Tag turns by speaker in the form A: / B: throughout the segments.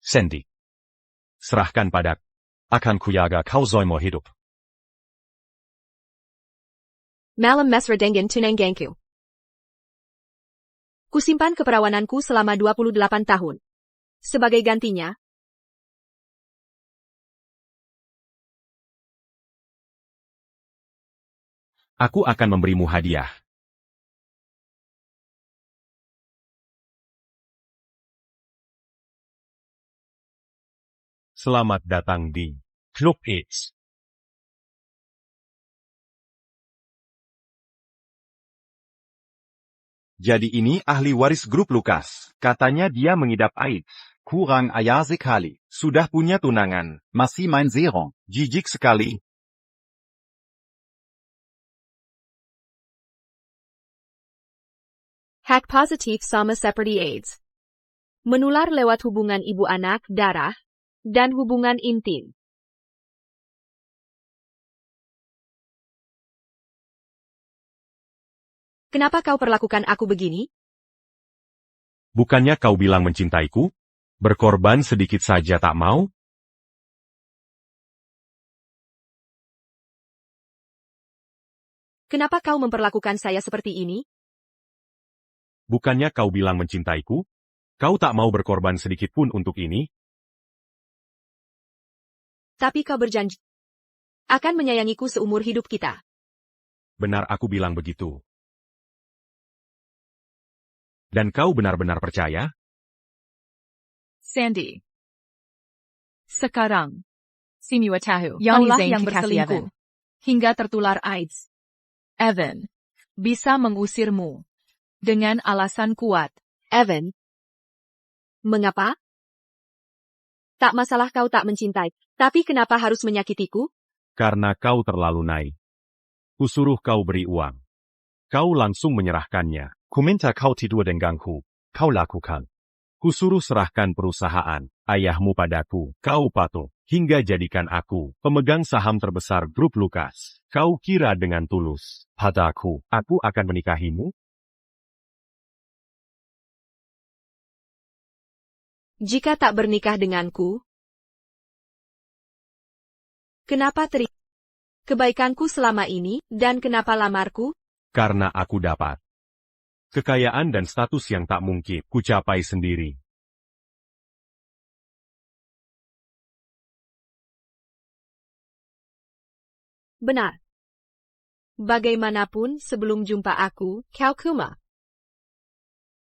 A: Sandy. Serahkan padaku. Akan kujaga kau seumur hidup.
B: Malam mesra dengan tunanganku. Kusimpan keperawananku selama 28 tahun. Sebagai gantinya,
A: Aku akan memberimu hadiah. Selamat datang di Club It's. Jadi ini ahli waris grup Lukas. Katanya dia mengidap AIDS. Kurang ajar sekali. Sudah punya tunangan. Masih main zero. Jijik sekali.
B: hack positif sama seperti AIDS. Menular lewat hubungan ibu anak, darah, dan hubungan intim. Kenapa kau perlakukan aku begini?
A: Bukannya kau bilang mencintaiku? Berkorban sedikit saja tak mau?
B: Kenapa kau memperlakukan saya seperti ini?
A: Bukannya kau bilang mencintaiku? Kau tak mau berkorban sedikit pun untuk ini?
B: Tapi kau berjanji akan menyayangiku seumur hidup kita.
A: Benar aku bilang begitu. Dan kau benar-benar percaya?
C: Sandy. Sekarang, Simua tahu,
D: Kaulah
C: kaulah yang
D: yang
C: berselingkuh, hingga tertular AIDS. Evan, bisa mengusirmu. Dengan alasan kuat.
B: Evan, mengapa? Tak masalah kau tak mencintai, tapi kenapa harus menyakitiku?
A: Karena kau terlalu naik. Kusuruh kau beri uang. Kau langsung menyerahkannya. Kuminta kau tidur denganku. Kau lakukan. Kusuruh serahkan perusahaan ayahmu padaku. Kau patuh. Hingga jadikan aku pemegang saham terbesar grup Lukas. Kau kira dengan tulus padaku, aku akan menikahimu?
B: Jika tak bernikah denganku, kenapa kebaikanku selama ini, dan kenapa lamarku?
A: Karena aku dapat kekayaan dan status yang tak mungkin ku capai sendiri.
B: Benar. Bagaimanapun sebelum jumpa aku, kau kuma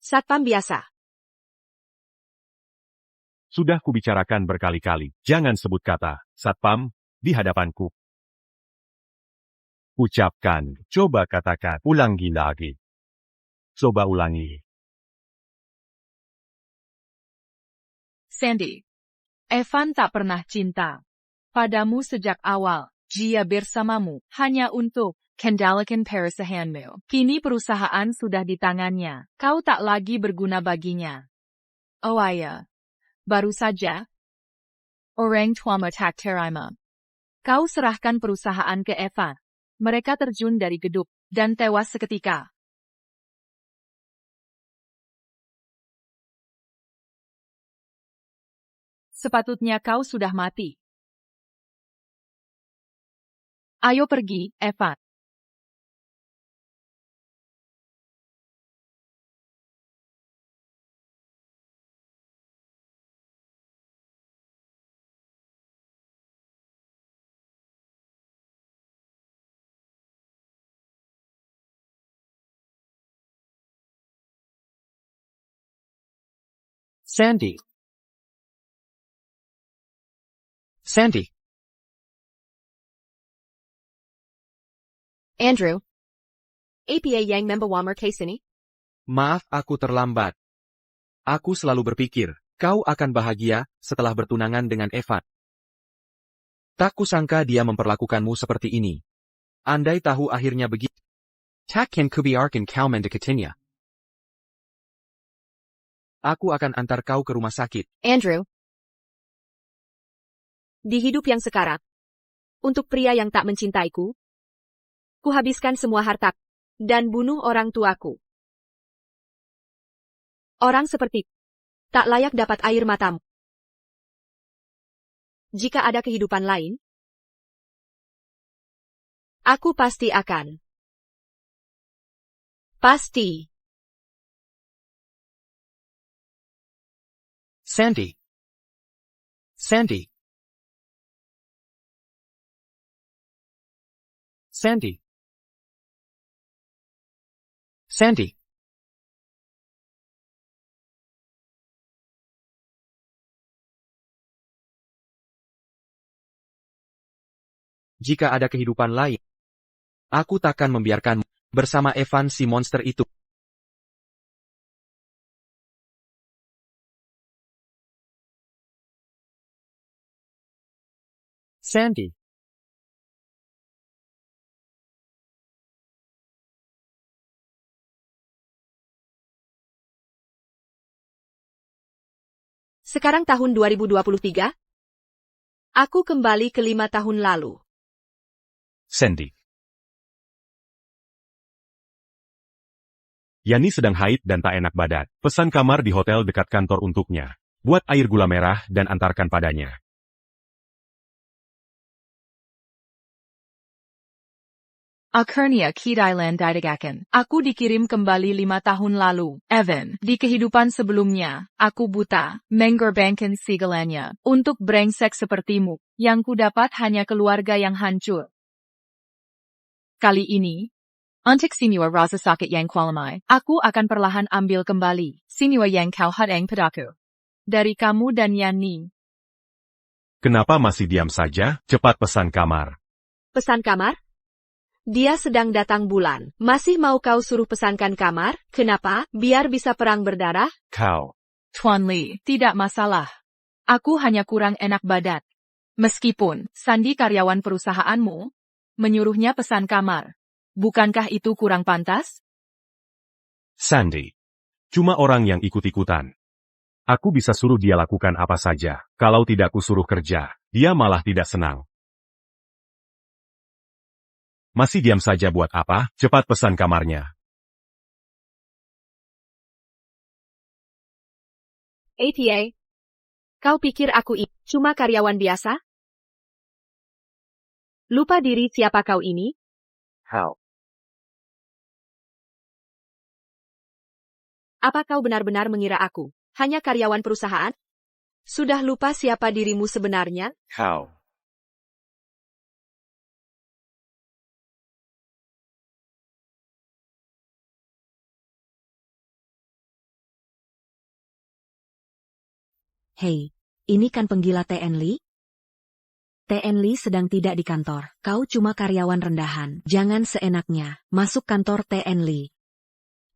B: satpam biasa.
A: Sudah kubicarakan berkali-kali, jangan sebut kata satpam di hadapanku. Ucapkan, coba katakan, ulangi lagi. Coba ulangi.
C: Sandy. Evan tak pernah cinta padamu sejak awal. Dia bersamamu hanya untuk kendalikan perusahaanmu. Kini perusahaan sudah di tangannya. Kau tak lagi berguna baginya. Oh ayah. Baru saja, orang tuamu tak terima. Kau serahkan perusahaan ke Evan. Mereka terjun dari gedung dan tewas seketika. Sepatutnya kau sudah mati. Ayo pergi, Evan.
E: Sandy. Sandy.
B: Andrew, apa yang membawamu ke sini?
E: Maaf aku terlambat. Aku selalu berpikir, kau akan bahagia setelah bertunangan dengan Evan. Tak kusangka dia memperlakukanmu seperti ini. Andai tahu akhirnya begitu. Takkan kubiarkan kau mendekatinya. Aku akan antar kau ke rumah sakit.
B: Andrew, di hidup yang sekarang, untuk pria yang tak mencintaiku, kuhabiskan semua harta dan bunuh orang tuaku. Orang seperti tak layak dapat air matamu. Jika ada kehidupan lain, aku pasti akan. Pasti.
E: Sandy. Sandy. Sandy. Sandy. Jika ada kehidupan lain, aku takkan membiarkanmu bersama Evan si monster itu. Sandy.
B: Sekarang tahun 2023, aku kembali ke 5 tahun lalu.
A: Sandy. Yani sedang haid dan tak enak badan. Pesan kamar di hotel dekat kantor untuknya. Buat air gula merah dan antarkan padanya.
C: Akhirnya Kidailan Didagakan. Aku dikirim kembali 5 tahun lalu. Evan, di kehidupan sebelumnya, aku buta, mengorbankan segalanya, untuk brengsek sepertimu, yang ku dapat hanya keluarga yang hancur. Kali ini, untuk semua rasa sakit yang kualamai, aku akan perlahan ambil kembali, semua yang kau hadang padaku. Dari kamu dan Yani.
A: Kenapa masih diam saja? Cepat pesan kamar.
B: Pesan kamar? Dia sedang datang bulan. Masih mau kau suruh pesankan kamar? Kenapa? Biar bisa perang berdarah?
A: Kau.
C: Tuan Lee, tidak masalah. Aku hanya kurang enak badan. Meskipun, Sandy karyawan perusahaanmu, menyuruhnya pesan kamar. Bukankah itu kurang pantas?
A: Sandy. Cuma orang yang ikut-ikutan. Aku bisa suruh dia lakukan apa saja. Kalau tidak kusuruh kerja, dia malah tidak senang. Masih diam saja buat apa? Cepat pesan kamarnya.
B: ATA. Kau pikir aku cuma karyawan biasa? Lupa diri siapa kau ini?
A: How?
B: Apa kau benar-benar mengira aku hanya karyawan perusahaan? Sudah lupa siapa dirimu sebenarnya?
A: How?
D: Hei, ini kan penggila TN Lee? TN Lee sedang tidak di kantor. Kau cuma karyawan rendahan. Jangan seenaknya. Masuk kantor TN Lee.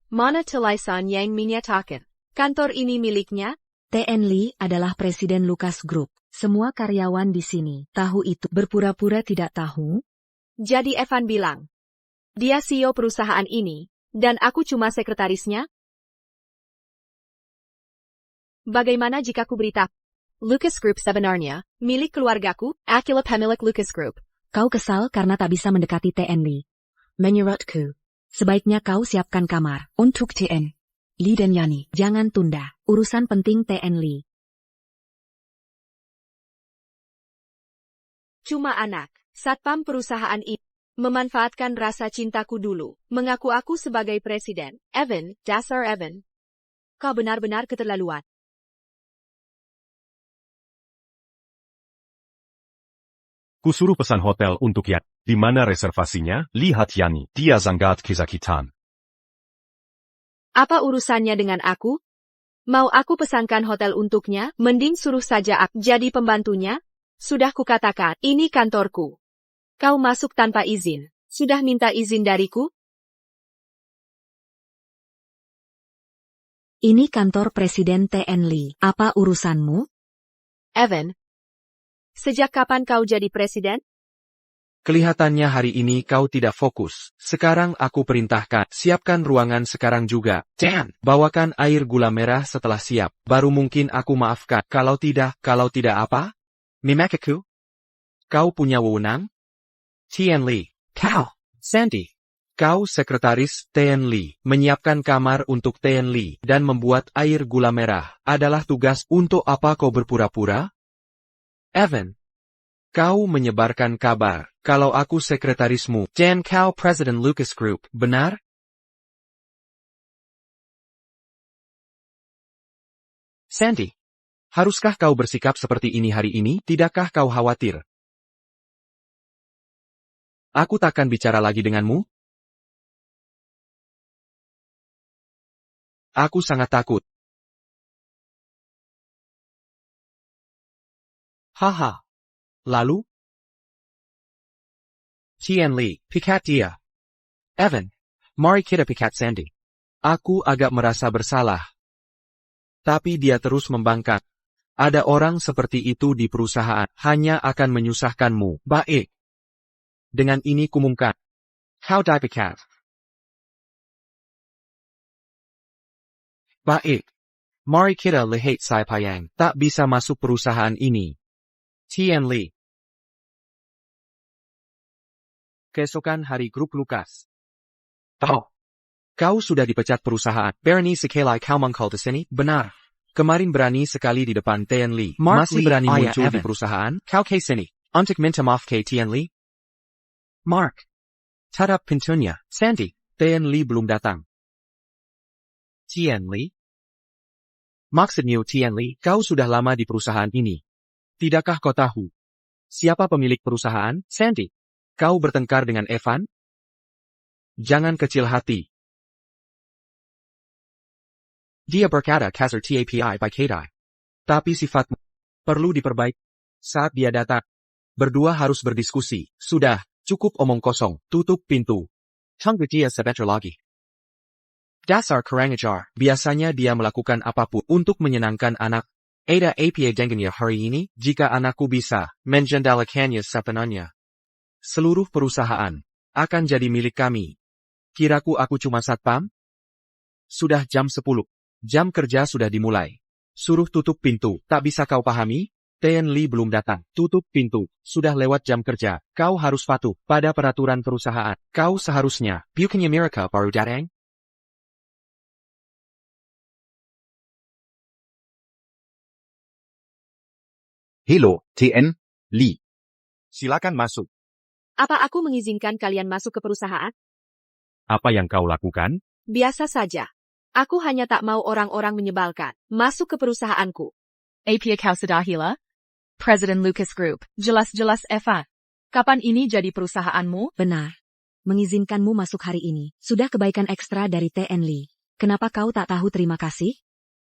B: Mana tulisan yang menyatakan kantor ini miliknya?
D: TN Lee adalah presiden Lucas Group. Semua karyawan di sini tahu itu. Berpura-pura tidak tahu?
B: Jadi Evan bilang, dia CEO perusahaan ini, dan aku cuma sekretarisnya? Bagaimana jika ku beritahu? Lucas Group sebenarnya milik keluargaku, akulah pemilik Lucas Group.
D: Kau kesal karena tak bisa mendekati TN Lee. Menurutku, sebaiknya kau siapkan kamar untuk TN Lee dan Yani. Jangan tunda. Urusan penting TN Lee.
B: Cuma anak, satpam perusahaan ini, memanfaatkan rasa cintaku dulu, mengaku aku sebagai presiden. Evan, dasar Evan. Kau benar-benar keterlaluan.
A: Kusuruh pesan hotel untuk Yani. Di mana reservasinya? Lihat Yani, dia sangat kesakitan.
B: Apa urusannya dengan aku? Mau aku pesankan hotel untuknya? Mending suruh saja aku jadi pembantunya? Sudah kukatakan, ini kantorku. Kau masuk tanpa izin. Sudah minta izin dariku?
D: Ini kantor Presiden TN Lee. Apa urusanmu?
B: Evan, sejak kapan kau jadi presiden?
E: Kelihatannya hari ini kau tidak fokus. Sekarang aku perintahkan, siapkan ruangan sekarang juga. Dan bawakan air gula merah setelah siap. Baru mungkin aku maafkan. Kalau tidak apa? Mimakaku? Kau punya wewenang? TN Lee. Kau. Sandy. Kau sekretaris TN Lee. Menyiapkan kamar untuk TN Lee dan membuat air gula merah adalah tugas. Untuk apa kau berpura-pura? Evan, Kau menyebarkan kabar kalau aku sekretarismu dan kau Presiden Lucas Group, benar? Sandy, haruskah kau bersikap seperti ini hari ini? Tidakkah kau khawatir? Aku takkan bicara lagi denganmu? Aku sangat takut. Haha. Lalu? Tian Li, pikat dia. Evan, mari kita pikat Sandy. Aku agak merasa bersalah. Tapi dia terus membangkang. Ada orang seperti itu di perusahaan, hanya akan menyusahkanmu. Baik. Dengan ini kumumkan. Kau dipecat. Baik. Mari kita lihat siapa yang tak bisa masuk perusahaan ini. Tian Li. Keesokan hari grup Lucas. Oh. Kau sudah dipecat perusahaan. Berani sekali kau mengkol di sini? Benar. Kemarin berani sekali di depan Tian Li. Masih berani muncul di perusahaan? Kau ke sini. Untuk minta maaf ke Tian Li? Mark. Tutup pintunya. Sandy. Tian Li belum datang. Tian Li? Maksudnya Tian Li, kau sudah lama di perusahaan ini. Tidakkah kau tahu? Siapa pemilik perusahaan? Sandy. Kau bertengkar dengan Evan? Jangan kecil hati. Dia berkata kasar TAPI by Kadai. Tapi sifatmu perlu diperbaiki. Saat dia datang, berdua harus berdiskusi. Sudah, cukup omong kosong. Tutup pintu. Tunggu dia sebentar lagi. Dasar kurang ajar. Biasanya dia melakukan apapun untuk menyenangkan anak. Ada apa dengannya hari ini? Jika anakku bisa menjendalakannya sepenuhnya. Seluruh perusahaan akan jadi milik kami. Kiraku aku cuma satpam? Sudah jam 10. Jam kerja sudah dimulai. Suruh tutup pintu. Tak bisa kau pahami? Tian Li belum datang. Tutup pintu. Sudah lewat jam kerja. Kau harus patuh pada peraturan perusahaan. Kau seharusnya. Bukannya mereka baru datang?
F: Hello, Tian Li. Silakan masuk.
B: Apa aku mengizinkan kalian masuk ke perusahaan?
A: Apa yang kau lakukan?
B: Biasa saja. Aku hanya tak mau orang-orang menyebalkan masuk ke perusahaanku.
C: Apia kau sudah gila? Presiden Lucas Group, jelas-jelas Evan. Kapan ini jadi perusahaanmu?
D: Benar. Mengizinkanmu masuk hari ini. Sudah kebaikan ekstra dari Tian Li. Kenapa kau tak tahu terima kasih?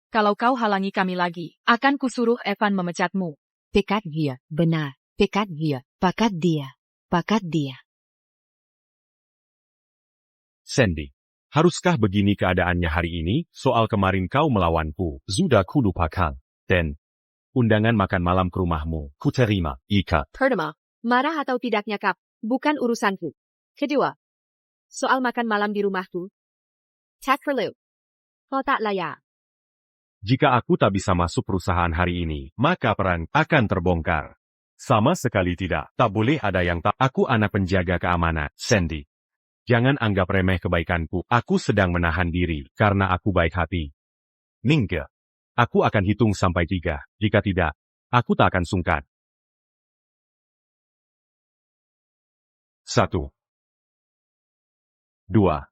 C: Kalau kau halangi kami lagi, akan kusuruh Evan memecatmu.
D: Pekat dia. Benar. Pekat dia. Pakat dia. Pakat dia.
A: Sandy. Haruskah begini keadaannya hari ini? Soal kemarin kau melawanku, sudah kulupakan. Dan undangan makan malam ke rumahmu, kuterima, ikat.
B: Pertama, marah atau tidaknya kap, bukan urusanku. Kedua, soal makan malam di rumahku. Tak perlu. Kau tak layak.
A: Jika aku tak bisa masuk perusahaan hari ini, maka perang akan terbongkar. Sama sekali tidak. Tak boleh ada yang tak. Aku anak penjaga keamanan, Sandy. Jangan anggap remeh kebaikanku. Aku sedang menahan diri, karena aku baik hati. Ningke. Aku akan hitung sampai 3. Jika tidak, aku tak akan sungkan. 1, 2.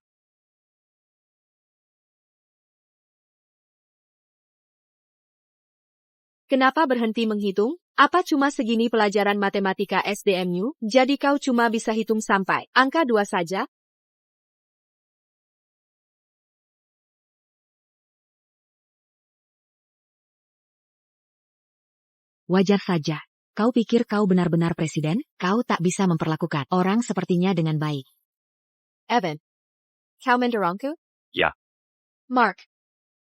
B: Kenapa berhenti menghitung? Apa cuma segini pelajaran matematika SDMU? Jadi kau cuma bisa hitung sampai angka 2 saja?
D: Wajar saja. Kau pikir kau benar-benar presiden? Kau tak bisa memperlakukan orang sepertinya dengan baik.
B: Evan, kau mendorongku?
A: Ya.
B: Mark,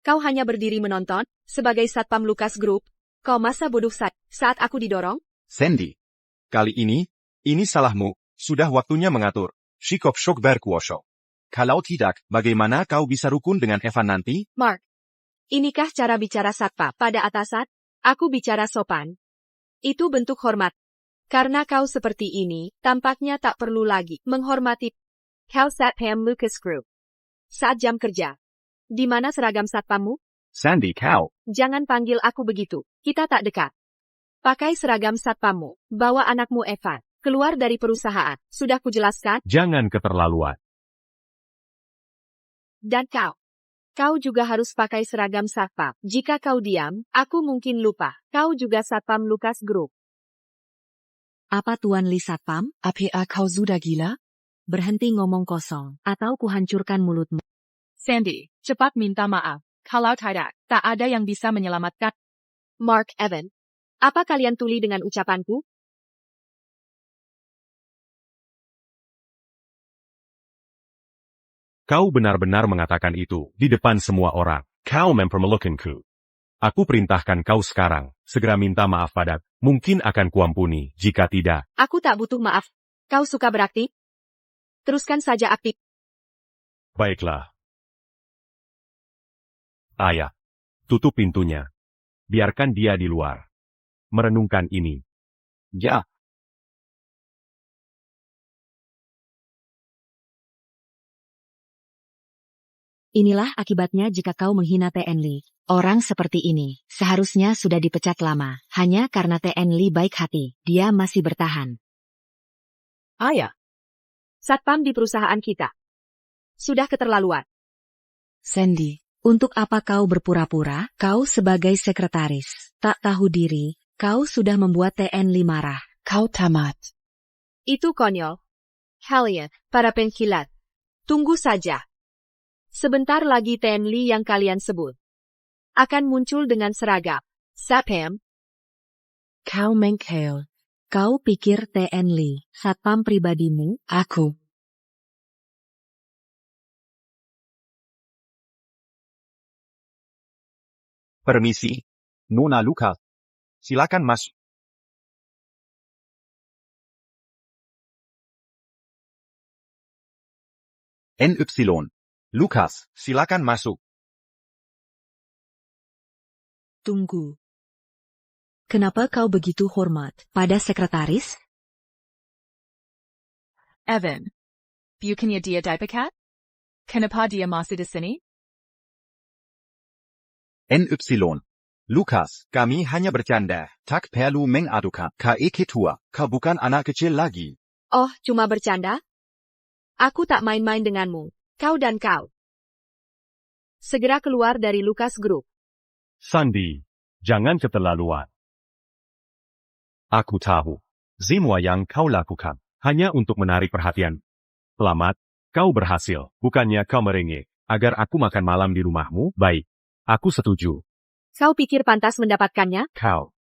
B: kau hanya berdiri menonton, sebagai satpam Lucas Group. Kau masa bodoh saat aku didorong?
F: Sandy. Kali ini salahmu. Sudah waktunya mengatur. Sikap shock berkuasa. Kalau tidak, bagaimana kau bisa rukun dengan Evan nanti?
B: Mark, inikah cara bicara satpam pada atasan? Aku bicara sopan. Itu bentuk hormat. Karena kau seperti ini, tampaknya tak perlu lagi menghormati. Kau satpam Lucas Group. Saat jam kerja. Di mana seragam satpammu?
F: Sandy, kau.
B: Jangan panggil aku begitu. Kita tak dekat. Pakai seragam satpammu. Bawa anakmu Evan. Keluar dari perusahaan. Sudah kujelaskan?
A: Jangan keterlaluan.
B: Dan kau. Kau juga harus pakai seragam satpam. Jika kau diam, aku mungkin lupa. Kau juga satpam Lucas Group.
D: Apa Tuan Li Satpam?
C: Apa kau sudah gila?
D: Berhenti ngomong kosong, atau kuhancurkan mulutmu.
C: Sandy, cepat minta maaf. Kalau tidak, tak ada yang bisa menyelamatkan.
B: Mark Evan. Apa kalian tuli dengan ucapanku?
A: Kau benar-benar mengatakan itu di depan semua orang. Kau mempermalukanku. Aku perintahkan kau sekarang, segera minta maaf padaku. Mungkin akan kuampuni, jika tidak.
B: Aku tak butuh maaf. Kau suka beraktif? Teruskan saja aktif.
A: Baiklah. Ayah, tutup pintunya. Biarkan dia di luar. Merenungkan ini.
F: Ya.
D: Inilah akibatnya jika kau menghina TN Lee. Orang seperti ini seharusnya sudah dipecat lama. Hanya karena TN Lee baik hati, dia masih bertahan.
B: Ayah. Satpam di perusahaan kita. Sudah keterlaluan.
D: Sandy, untuk apa kau berpura-pura? Kau sebagai sekretaris, tak tahu diri, kau sudah membuat TN Lee marah.
C: Kau tamat.
B: Itu konyol. Kalian, para pengkhianat. Tunggu saja. Sebentar lagi TN Lee yang kalian sebut akan muncul dengan seragam satpam.
D: Kau mengkhianat. Kau pikir TN Lee, satpam pribadimu? Aku.
F: Permisi. Nona Lucas. Silakan masuk. NY. Lucas, silakan masuk.
D: Tunggu. Kenapa kau begitu hormat pada sekretaris?
C: Evan. Bukannya dia dipecat? Kenapa dia masih di sini?
F: NY. Lucas, kami hanya bercanda. Tak perlu mengadukan. KE ketua, kau bukan anak kecil lagi.
B: Oh, cuma bercanda? Aku tak main-main denganmu. Kau dan kau. Segera keluar dari Lucas Group.
A: Sandy, jangan keterlaluan. Aku tahu. Semua yang kau lakukan hanya untuk menarik perhatian. Selamat, kau berhasil. Bukannya kau merengek agar aku makan malam di rumahmu? Baik, aku setuju.
B: Kau pikir pantas mendapatkannya?
A: Kau.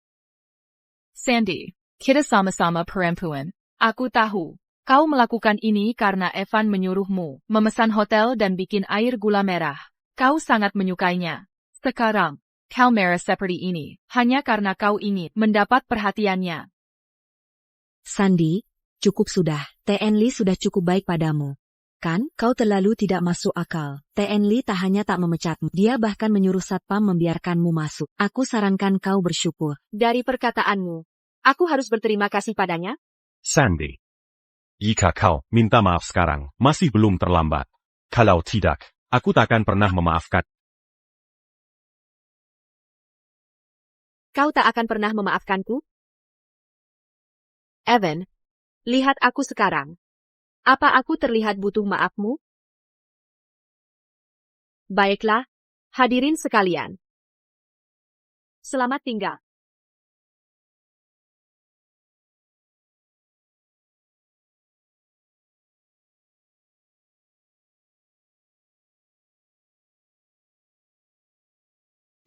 C: Sandy, kita sama-sama perempuan. Aku tahu. Kau melakukan ini karena Evan menyuruhmu memesan hotel dan bikin air gula merah. Kau sangat menyukainya. Sekarang, kau marah seperti ini hanya karena kau ingin mendapat perhatiannya.
D: Sandy, cukup sudah. TN Lee sudah cukup baik padamu. Kan, kau terlalu tidak masuk akal. TN Lee tak hanya tak memecatmu, dia bahkan menyuruh satpam membiarkanmu masuk. Aku sarankan kau bersyukur.
B: Dari perkataanmu, aku harus berterima kasih padanya?
A: Sandy. Jika kau minta maaf sekarang, masih belum terlambat. Kalau tidak, aku takkan pernah memaafkan.
B: Kau tak akan pernah memaafkanku? Evan, lihat aku sekarang. Apa aku terlihat butuh maafmu? Baiklah, hadirin sekalian. Selamat tinggal.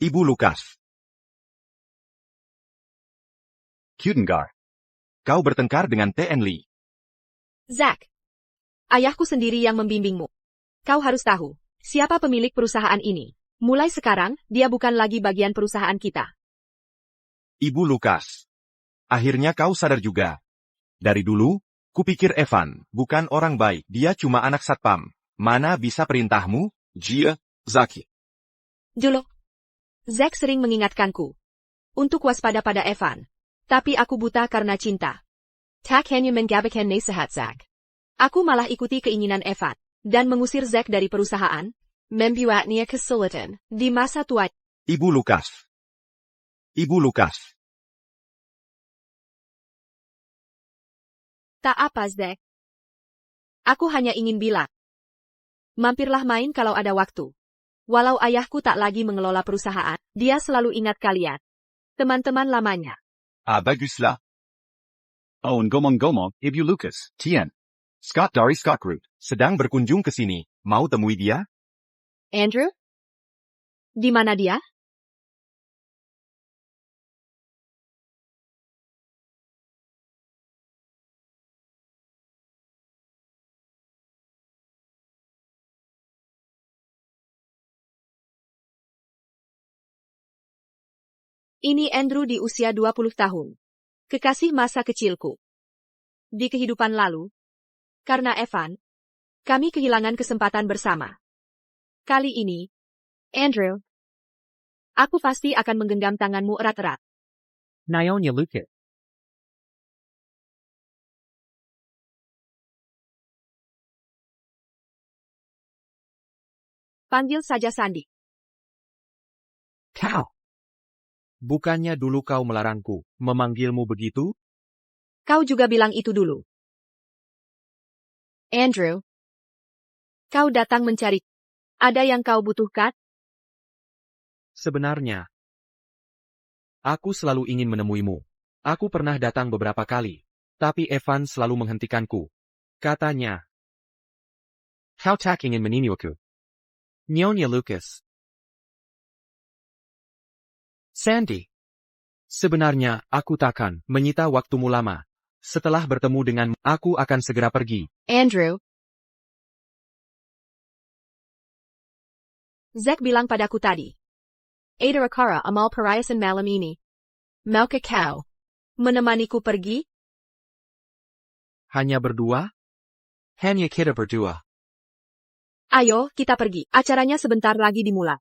F: Ibu Lucas. Kudengar. Kau bertengkar dengan TN Lee.
B: Zack, ayahku sendiri yang membimbingmu. Kau harus tahu, siapa pemilik perusahaan ini. Mulai sekarang, dia bukan lagi bagian perusahaan kita.
F: Ibu Lucas. Akhirnya kau sadar juga. Dari dulu, kupikir Evan bukan orang baik. Dia cuma anak satpam. Mana bisa perintahmu? Jia, Zaki.
B: Dulu, Zack sering mengingatkanku untuk waspada pada Evan. Tapi aku buta karena cinta. Tak hanya mengabaikan nasihat Zack. Aku malah ikuti keinginan Evan dan mengusir Zack dari perusahaan, membuatnya kesulitan di masa tua.
F: Ibu Lucas. Ibu Lucas.
B: Tak apa, Zack. Aku hanya ingin bilang. Mampirlah main kalau ada waktu. Walau ayahku tak lagi mengelola perusahaan, dia selalu ingat kalian. Teman-teman lamanya.
F: Ah baguslah.
G: Oh and gomong-gomong, Ibu Lucas, Tian. Scott dari Scott Group.
F: Sedang berkunjung ke sini. Mau temui dia?
B: Andrew? Di mana dia? Ini Andrew di usia 20 tahun. Kekasih masa kecilku. Di kehidupan lalu, karena Evan, kami kehilangan kesempatan bersama. Kali ini, Andrew, aku pasti akan menggenggam tanganmu erat-erat.
E: Nyonya Lucas.
B: Panggil saja Sandy.
E: Kau. Bukannya dulu kau melarangku, memanggilmu begitu?
B: Kau juga bilang itu dulu. Andrew, kau datang mencari. Ada yang kau butuhkan?
E: Sebenarnya, aku selalu ingin menemuimu. Aku pernah datang beberapa kali, tapi Evan selalu menghentikanku. Katanya, kau tak ingin menimuku. Nyonya Lucas. Sandy. Sebenarnya, aku takkan menyita waktumu lama. Setelah bertemu denganmu, aku akan segera pergi.
B: Andrew. Zack bilang padaku tadi. Ada Akara amal perayaan malam ini. Maukah kau menemaniku pergi?
E: Hanya berdua? Hanya kita berdua.
B: Ayo, kita pergi. Acaranya sebentar lagi dimulai.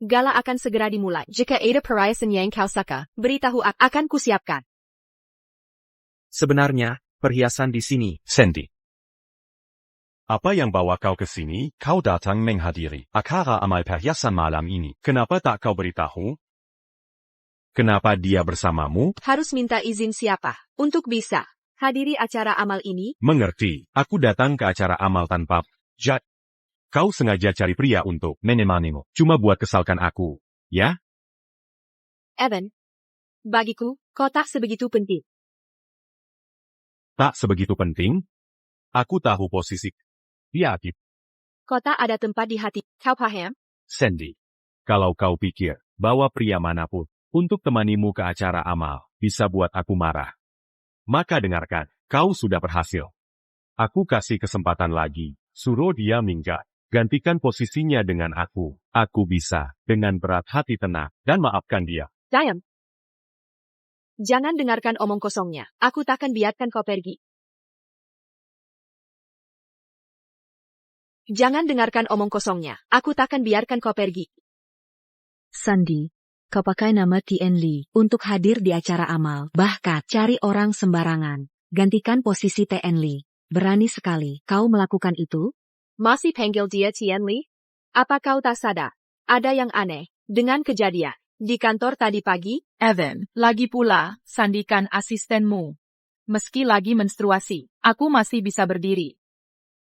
B: Gala akan segera dimulai. Jika ada perayaan yang kau suka, beritahu akan kusiapkan.
E: Sebenarnya, perhiasan di sini.
A: Sandy. Apa yang bawa kau ke sini? Kau datang menghadiri acara amal perhiasan malam ini. Kenapa tak kau beritahu? Kenapa dia bersamamu?
B: Harus minta izin siapa untuk bisa hadiri acara amal ini?
A: Mengerti. Aku datang ke acara amal tanpa jad. Kau sengaja cari pria untuk menemanimu. Cuma buat kesalkan aku, ya?
B: Evan, bagiku, kau tak sebegitu penting.
A: Tak sebegitu penting? Aku tahu posisi dia di
B: Kau tak ada tempat di hati, kau paham?
A: Sandy. Kalau kau pikir bahwa pria manapun untuk temanimu ke acara amal bisa buat aku marah, maka dengarkan, kau sudah berhasil. Aku kasih kesempatan lagi, suruh dia minggat. Gantikan posisinya dengan aku. Aku bisa, dengan berat hati tenang, dan maafkan dia.
B: Diam. Jangan dengarkan omong kosongnya. Aku takkan biarkan kau pergi. Jangan dengarkan omong kosongnya. Aku takkan biarkan kau pergi.
D: Sandy, kau pakai nama Tien Li untuk hadir di acara amal. Bahkan, cari orang sembarangan. Gantikan posisi Tien Li. Berani sekali kau melakukan itu?
B: Masih panggil dia Tien Li? Apa kau tak sadar? Ada yang aneh dengan kejadian di kantor tadi pagi?
C: Evan, lagi pula, sandikan asistenmu. Meski lagi menstruasi, aku masih bisa berdiri.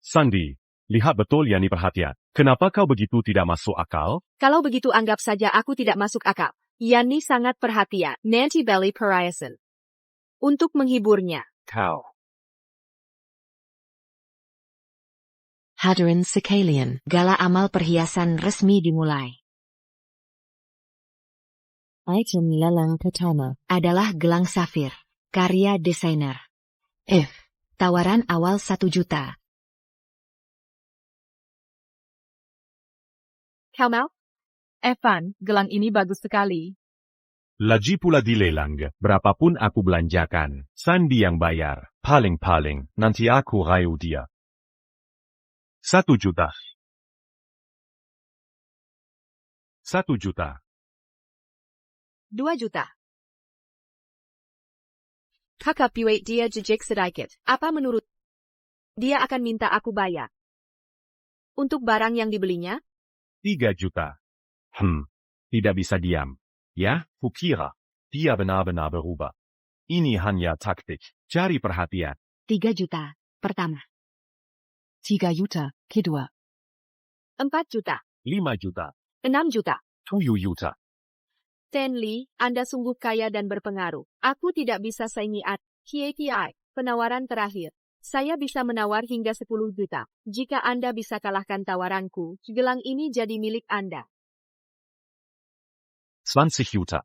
A: Sandy, lihat betul Yani perhatian. Kenapa kau begitu tidak masuk akal?
B: Kalau begitu anggap saja aku tidak masuk akal. Yani sangat perhatian. Nanti Belly perayaan. Untuk menghiburnya.
A: Kau.
D: Hadirin sekalian, gala amal perhiasan resmi dimulai. Item lelang pertama adalah gelang safir, karya desainer. F. Tawaran awal 1 juta.
B: Kau mau?
C: Evan, gelang ini bagus sekali.
A: Lagi pula dilelang, berapapun aku belanjakan, Sandy yang bayar, paling-paling, nanti aku rayu dia. 1 juta. 1 juta.
B: 2 juta. Kakak Piwait dia jejak sedikit. Apa menurut? Dia akan minta aku bayar. Untuk barang yang dibelinya?
A: 3 juta. Tidak bisa diam. Ya, kukira. Dia benar-benar berubah. Ini hanya taktik. Cari perhatian.
D: 3 juta. Pertama.
C: 3 juta, kedua.
B: 4 juta.
A: 5 juta.
B: 6 juta.
A: 7 juta.
B: Stanley, Anda sungguh kaya dan berpengaruh. Aku tidak bisa saingi KPI. Penawaran terakhir. Saya bisa menawar hingga 10 juta. Jika Anda bisa kalahkan tawaranku, gelang ini jadi milik Anda.
A: 20 juta.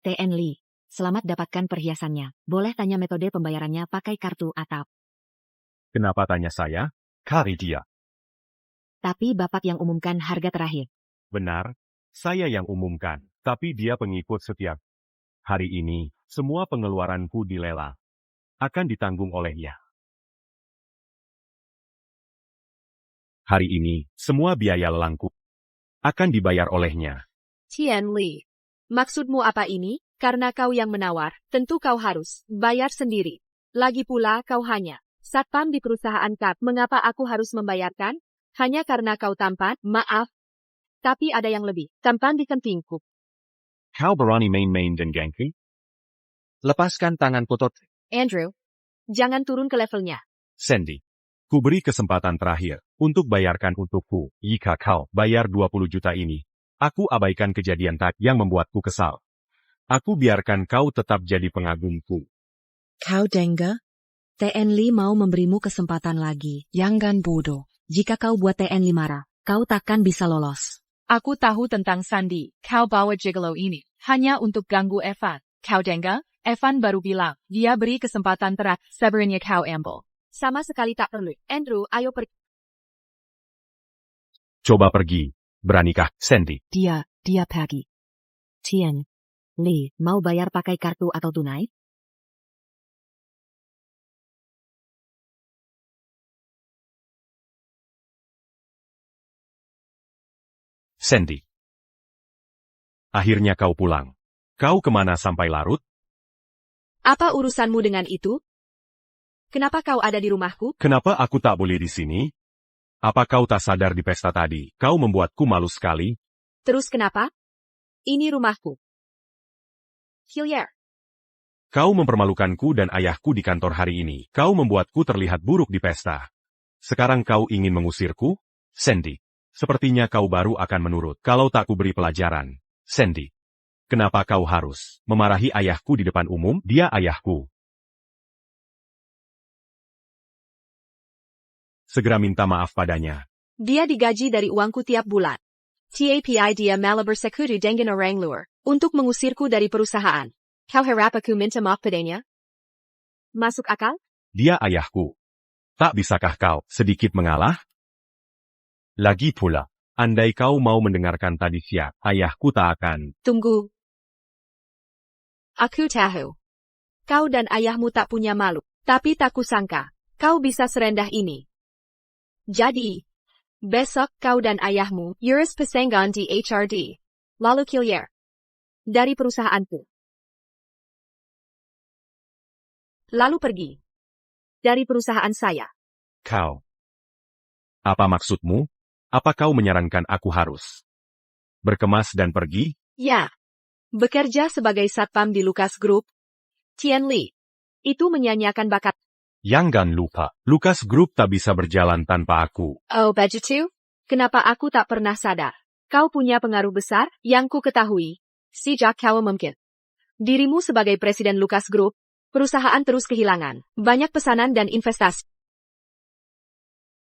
D: TN Lee, selamat dapatkan perhiasannya. Boleh tanya metode pembayarannya pakai kartu atau?
A: Kenapa tanya saya? Cari dia.
D: Tapi Bapak yang umumkan harga terakhir.
A: Benar, saya yang umumkan. Tapi dia pengikut setiap. Hari ini, semua pengeluaranku dilelang. Akan ditanggung olehnya. Hari ini, semua biaya lelangku akan dibayar olehnya.
B: Tian Li. Maksudmu apa ini? Karena kau yang menawar, tentu kau harus bayar sendiri. Lagi pula kau hanya satpam di perusahaan Kap. Mengapa aku harus membayarkan? Hanya karena kau tampan? Maaf. Tapi ada yang lebih. Tampan di kantingku.
A: Kau berani main-main dan gengsi?
E: Lepaskan tangan Putot.
B: Andrew, jangan turun ke levelnya.
A: Sandy, ku beri kesempatan terakhir untuk bayarkan untukku. Jika kau bayar 20 juta ini, aku abaikan kejadian tak yang membuatku kesal. Aku biarkan kau tetap jadi pengagumku.
D: Kau dengar? TN Lee mau memberimu kesempatan lagi.
C: Jangan bodoh.
D: Jika kau buat TN Lee marah, kau takkan bisa lolos.
C: Aku tahu tentang Sandy. Kau bawa gigolo ini hanya untuk ganggu Evan. Kau dengar? Evan baru bilang, dia beri kesempatan terakhir, sebenarnya kau ambil.
B: Sama sekali tak perlu. Andrew, ayo pergi.
A: Coba pergi. Beranikah, Sandy?
C: Dia pergi.
D: Tian Lee, mau bayar pakai kartu atau tunai?
A: Sandy. Akhirnya kau pulang. Kau kemana sampai larut?
B: Apa urusanmu dengan itu? Kenapa kau ada di rumahku?
A: Kenapa aku tak boleh di sini? Apa kau tak sadar di pesta tadi? Kau membuatku malu sekali.
B: Terus kenapa? Ini rumahku. Hillier.
A: Kau mempermalukanku dan ayahku di kantor hari ini. Kau membuatku terlihat buruk di pesta. Sekarang kau ingin mengusirku? Sandy. Sepertinya kau baru akan menurut kalau tak kuberi pelajaran. Sandy. Kenapa kau harus memarahi ayahku di depan umum? Dia ayahku. Segera minta maaf padanya.
B: Dia digaji dari uangku tiap bulan. TAPI dia malah bersekutu dengan orang luar untuk mengusirku dari perusahaan. Kau harap aku minta maaf padanya? Masuk akal?
A: Dia ayahku. Tak bisakah kau sedikit mengalah? Lagi pula, andai kau mau mendengarkan tadi siap, ayahku tak akan.
B: Tunggu. Aku tahu. Kau dan ayahmu tak punya malu, tapi tak kusangka kau bisa serendah ini. Jadi, besok kau dan ayahmu Yuris Pesenggan di HRD. Lalu Hillier. Dari perusahaanku. Lalu pergi. Dari perusahaan saya.
A: Kau. Apa maksudmu? Apa kau menyarankan aku harus berkemas dan pergi?
B: Ya. Bekerja sebagai satpam di Lucas Group. Tian Li. Itu menyanyiakan bakat.
A: Jangan lupa, Lucas Group tak bisa berjalan tanpa aku.
B: Oh, begitu? Kenapa aku tak pernah sadar? Kau punya pengaruh besar yang ku ketahui. Sejak kau mungkin. Dirimu sebagai presiden Lucas Group, perusahaan terus kehilangan banyak pesanan dan investasi.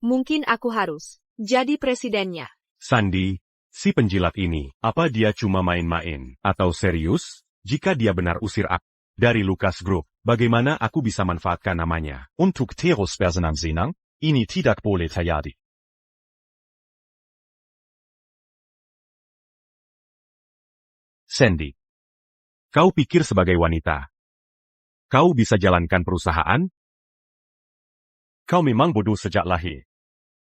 B: Mungkin aku harus jadi presidennya.
A: Sandy, si penjilat ini, apa dia cuma main-main atau serius? Jika dia benar usir aku dari Lucas Group, bagaimana aku bisa manfaatkan namanya untuk terus bersenang-senang? Ini tidak boleh terjadi. Sandy, kau pikir sebagai wanita, kau bisa jalankan perusahaan? Kau memang bodoh sejak lahir.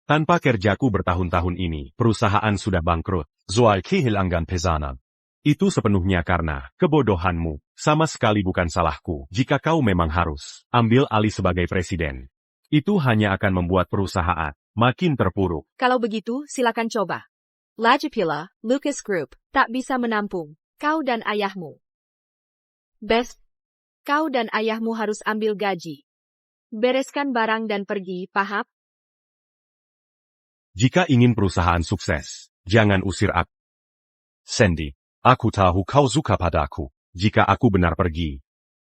A: Tanpa kerjaku bertahun-tahun ini, perusahaan sudah bangkrut. Soal kehilangan pesanan. Itu sepenuhnya karena kebodohanmu. Sama sekali bukan salahku. Jika kau memang harus ambil alih sebagai presiden, itu hanya akan membuat perusahaan makin terpuruk.
B: Kalau begitu, silakan coba. Lagipula, Lucas Group, tak bisa menampung kau dan ayahmu. Best, kau dan ayahmu harus ambil gaji. Bereskan barang dan pergi, paham?
A: Jika ingin perusahaan sukses, jangan usir aku. Sandy, aku tahu kau suka padaku. Jika aku benar pergi,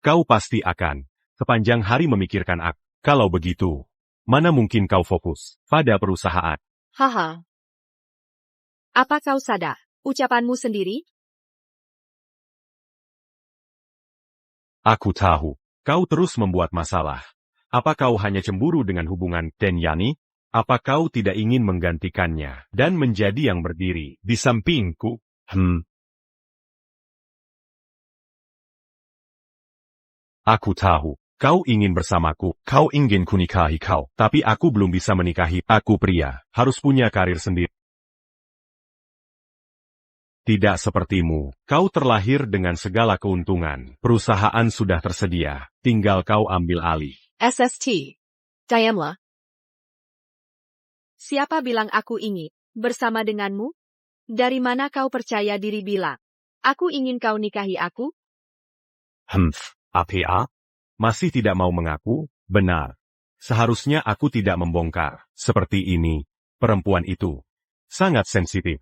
A: kau pasti akan sepanjang hari memikirkan aku. Kalau begitu, mana mungkin kau fokus pada perusahaan?
B: Haha. Apa kau sadar ucapanmu sendiri?
A: Aku tahu, kau terus membuat masalah. Apa kau hanya cemburu dengan hubungan Yani? Apa kau tidak ingin menggantikannya dan menjadi yang berdiri di sampingku? Aku tahu, kau ingin bersamaku, kau ingin kunikahi kau, tapi aku belum bisa menikahi. Aku pria, harus punya karir sendiri. Tidak sepertimu, kau terlahir dengan segala keuntungan. Perusahaan sudah tersedia, tinggal kau ambil alih.
B: SST. Diamlah. Siapa bilang aku ingin bersama denganmu? Dari mana kau percaya diri bilang aku ingin kau nikahi aku?
A: APA? Masih tidak mau mengaku? Benar. Seharusnya aku tidak membongkar. Seperti ini, perempuan itu sangat sensitif.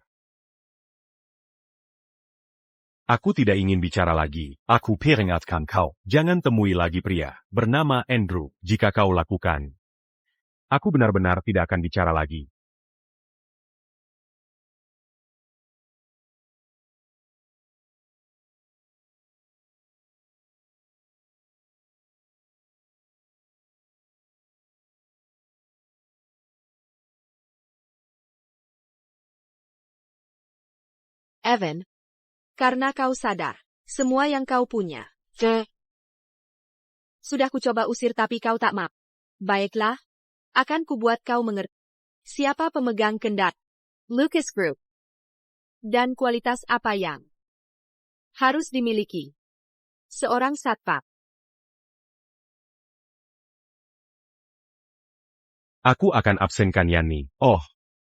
A: Aku tidak ingin bicara lagi. Aku peringatkan kau. Jangan temui lagi pria bernama Andrew. Jika kau lakukan, aku benar-benar tidak akan bicara lagi.
B: Evan. Karena kau sadar semua yang kau punya. Sudah kucoba usir tapi kau tak mau. Baiklah. Akan kubuat kau mengerti. Siapa pemegang kendat Lucas Group. Dan kualitas apa yang harus dimiliki seorang satpam.
A: Aku akan absenkan Yani. Oh,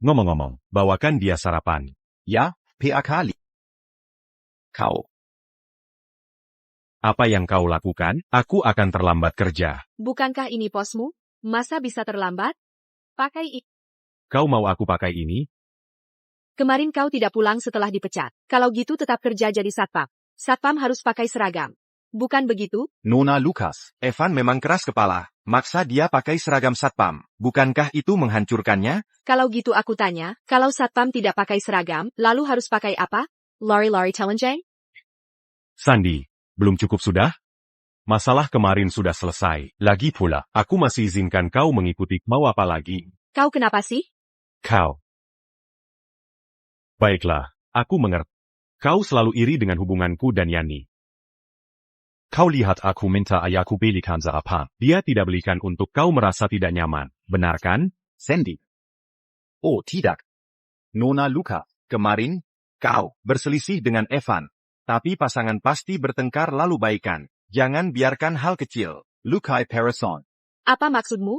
A: ngomong-ngomong, bawakan dia sarapan.
F: Ya, PA kali. Kau.
A: Apa yang kau lakukan? Aku akan terlambat kerja.
B: Bukankah ini posmu? Masa bisa terlambat? Pakai ini.
A: Kau mau aku pakai ini?
B: Kemarin kau tidak pulang setelah dipecat. Kalau gitu tetap kerja jadi satpam. Satpam harus pakai seragam. Bukan begitu?
F: Nona Lucas, Evan memang keras kepala. Maksa dia pakai seragam satpam. Bukankah itu menghancurkannya?
B: Kalau gitu aku tanya, kalau satpam tidak pakai seragam, lalu harus pakai apa? Lari-lari telanjang?
A: Sandy, belum cukup sudah? Masalah kemarin sudah selesai. Lagi pula, aku masih izinkan kau mengikuti. Mau apa lagi?
B: Kau kenapa sih?
A: Kau. Baiklah, aku mengerti. Kau selalu iri dengan hubunganku dan Yani. Kau lihat aku minta ayahku belikan sarapan. Dia tidak belikan untuk kau merasa tidak nyaman. Benar kan?
F: Sandy. Oh tidak. Nona Lucas, kemarin, kau berselisih dengan Evan. Tapi pasangan pasti bertengkar lalu baikan. Jangan biarkan hal kecil. Lukai Parason.
B: Apa maksudmu?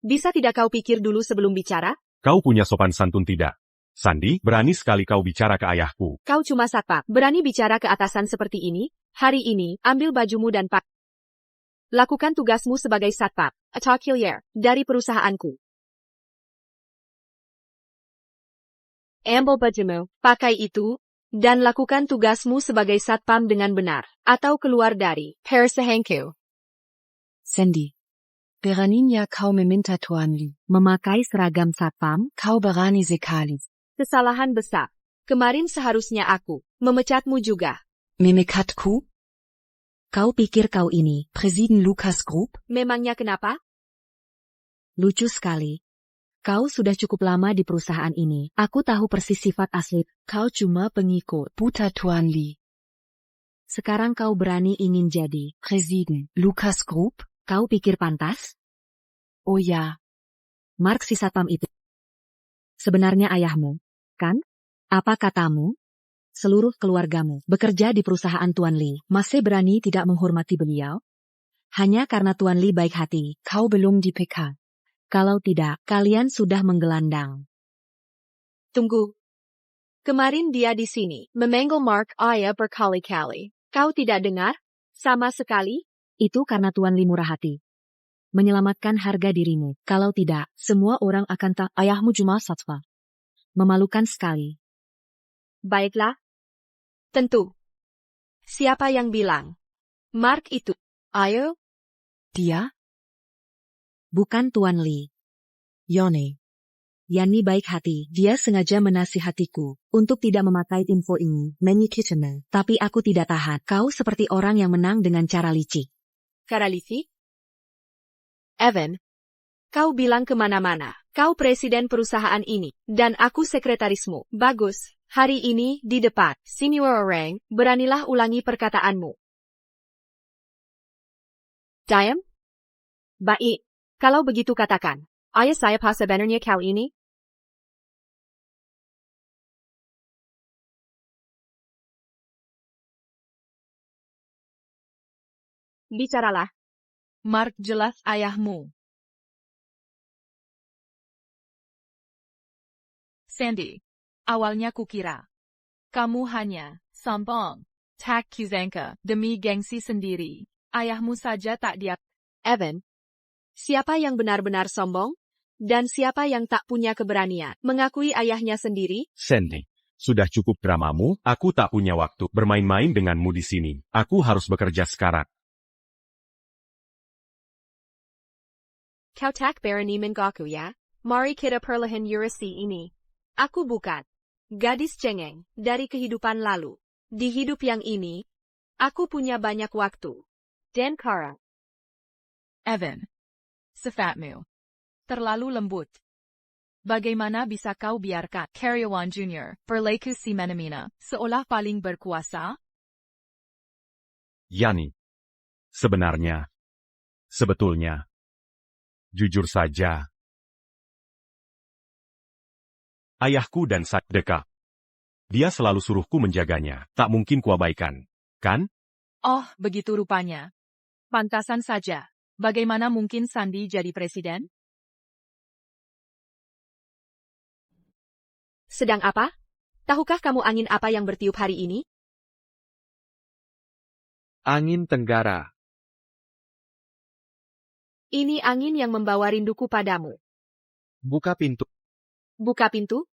B: Bisa tidak kau pikir dulu sebelum bicara?
A: Kau punya sopan santun tidak? Sandy, berani sekali kau bicara ke ayahku.
B: Kau cuma satpam. Berani bicara ke atasan seperti ini? Hari ini, ambil bajumu dan pak. Lakukan tugasmu sebagai satpam, ataulier, dari perusahaanku. Ambil bajumu, pakai itu, dan lakukan tugasmu sebagai satpam dengan benar, atau keluar dari perusahaanku.
D: Sandy. Beraninya kau meminta Tuan Lee memakai seragam satpam, kau berani sekali.
B: Kesalahan besar. Kemarin seharusnya aku memecatmu juga.
D: Memekatku? Kau pikir kau ini Presiden Lucas Group?
B: Memangnya kenapa?
D: Lucu sekali. Kau sudah cukup lama di perusahaan ini. Aku tahu persis sifat asli. Kau cuma pengikut buta Tuan Lee. Sekarang kau berani ingin jadi Presiden Lucas Group? Kau pikir pantas? Oh ya. Mark si satpam itu. Sebenarnya ayahmu, kan? Apa katamu? seluruh keluargamu bekerja di perusahaan Tuan Li. Masih berani tidak menghormati beliau? Hanya karena Tuan Li baik hati, kau belum di-PK. Kalau tidak, kalian sudah menggelandang.
B: Tunggu. Kemarin dia di sini, memanggil Mark Ayah berkali-kali. Kau tidak dengar? Sama sekali?
D: Itu karena Tuan Li murah hati. Menyelamatkan harga dirimu. Kalau tidak, semua orang akan tak ayahmu cuma satwa. Memalukan sekali.
B: Baiklah. Tentu. Siapa yang bilang? Mark itu. Ayo.
D: Dia? Bukan Tuan Li. Yone. Yani baik hati, dia sengaja menasihatiku untuk tidak memakai info ini, Kitchener. Tapi aku tidak tahan. Kau seperti orang yang menang dengan cara licik.
B: Cara licik? Evan, kau bilang kemana-mana. Kau presiden perusahaan ini, dan aku sekretarismu. Bagus, hari ini di depan senior orang, beranilah ulangi perkataanmu. Diam? Baik, kalau begitu katakan. Ayah saya sebenarnya kau ini? Bicaralah.
C: Mark jelas ayahmu. Sandy, awalnya kukira kamu hanya sombong, tak kusangka demi gengsi sendiri. Ayahmu saja tak diap.
B: Evan, siapa yang benar-benar sombong? Dan siapa yang tak punya keberanian mengakui ayahnya sendiri?
A: Sandy, sudah cukup dramamu, aku tak punya waktu bermain-main denganmu di sini. Aku harus bekerja sekarang.
B: Kau tak berani mengaku ya? Mari kita perlahan urasi ini. Aku bukan gadis cengeng dari kehidupan lalu. Di hidup yang ini, aku punya banyak waktu. Dan Kara.
C: Evan, sifatmu terlalu lembut. Bagaimana bisa kau biarkan karyawan junior berlaku semena-mena seolah paling berkuasa?
A: Yani, sebetulnya, jujur saja, ayahku dan saya dekat. Dia selalu suruhku menjaganya, tak mungkin kuabaikan, kan?
C: Oh, begitu rupanya. Pantasan saja. Bagaimana mungkin Sandy jadi presiden?
B: Sedang apa? Tahukah kamu angin apa yang bertiup hari ini?
E: Angin Tenggara.
B: Ini angin yang membawa rinduku padamu.
E: Buka pintu.
B: Buka pintu?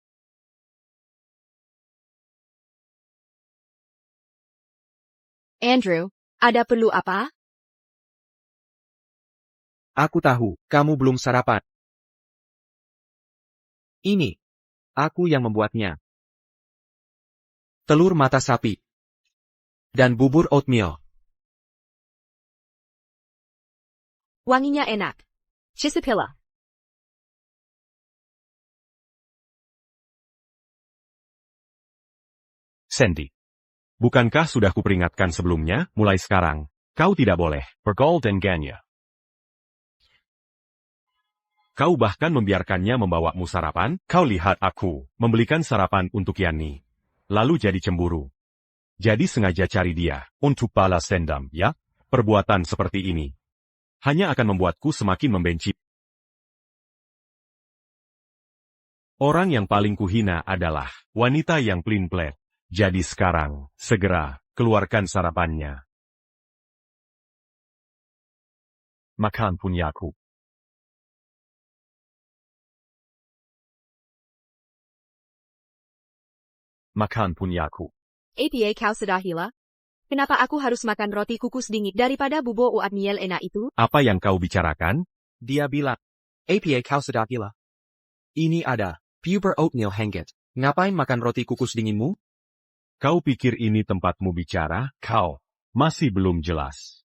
B: Andrew, ada perlu apa?
E: Aku tahu, kamu belum sarapan. Ini. Aku yang membuatnya. Telur mata sapi. Dan bubur oatmeal.
B: Wanginya enak. Chisipilla.
A: Sandy, bukankah sudah kuperingatkan sebelumnya, mulai sekarang, kau tidak boleh bergaul dengannya. Kau bahkan membiarkannya membawamu sarapan, kau lihat aku membelikan sarapan untuk Yani. Lalu jadi cemburu. Jadi sengaja cari dia, untuk balas dendam, ya? Perbuatan seperti ini hanya akan membuatku semakin membenci. Orang yang paling kuhina adalah wanita yang plain-plain. Jadi sekarang, segera, keluarkan sarapannya. Makan punyaku. Makan punyaku.
B: APA kau sudah gila? Kenapa aku harus makan roti kukus dingin daripada bubur oatmeal enak itu?
A: Apa yang kau bicarakan?
E: Dia bilang, APA kau sudah gila. Ini ada, puber oatmeal hangit. Ngapain makan roti kukus dinginmu?
A: Kau pikir ini tempatmu bicara? Kau masih belum jelas.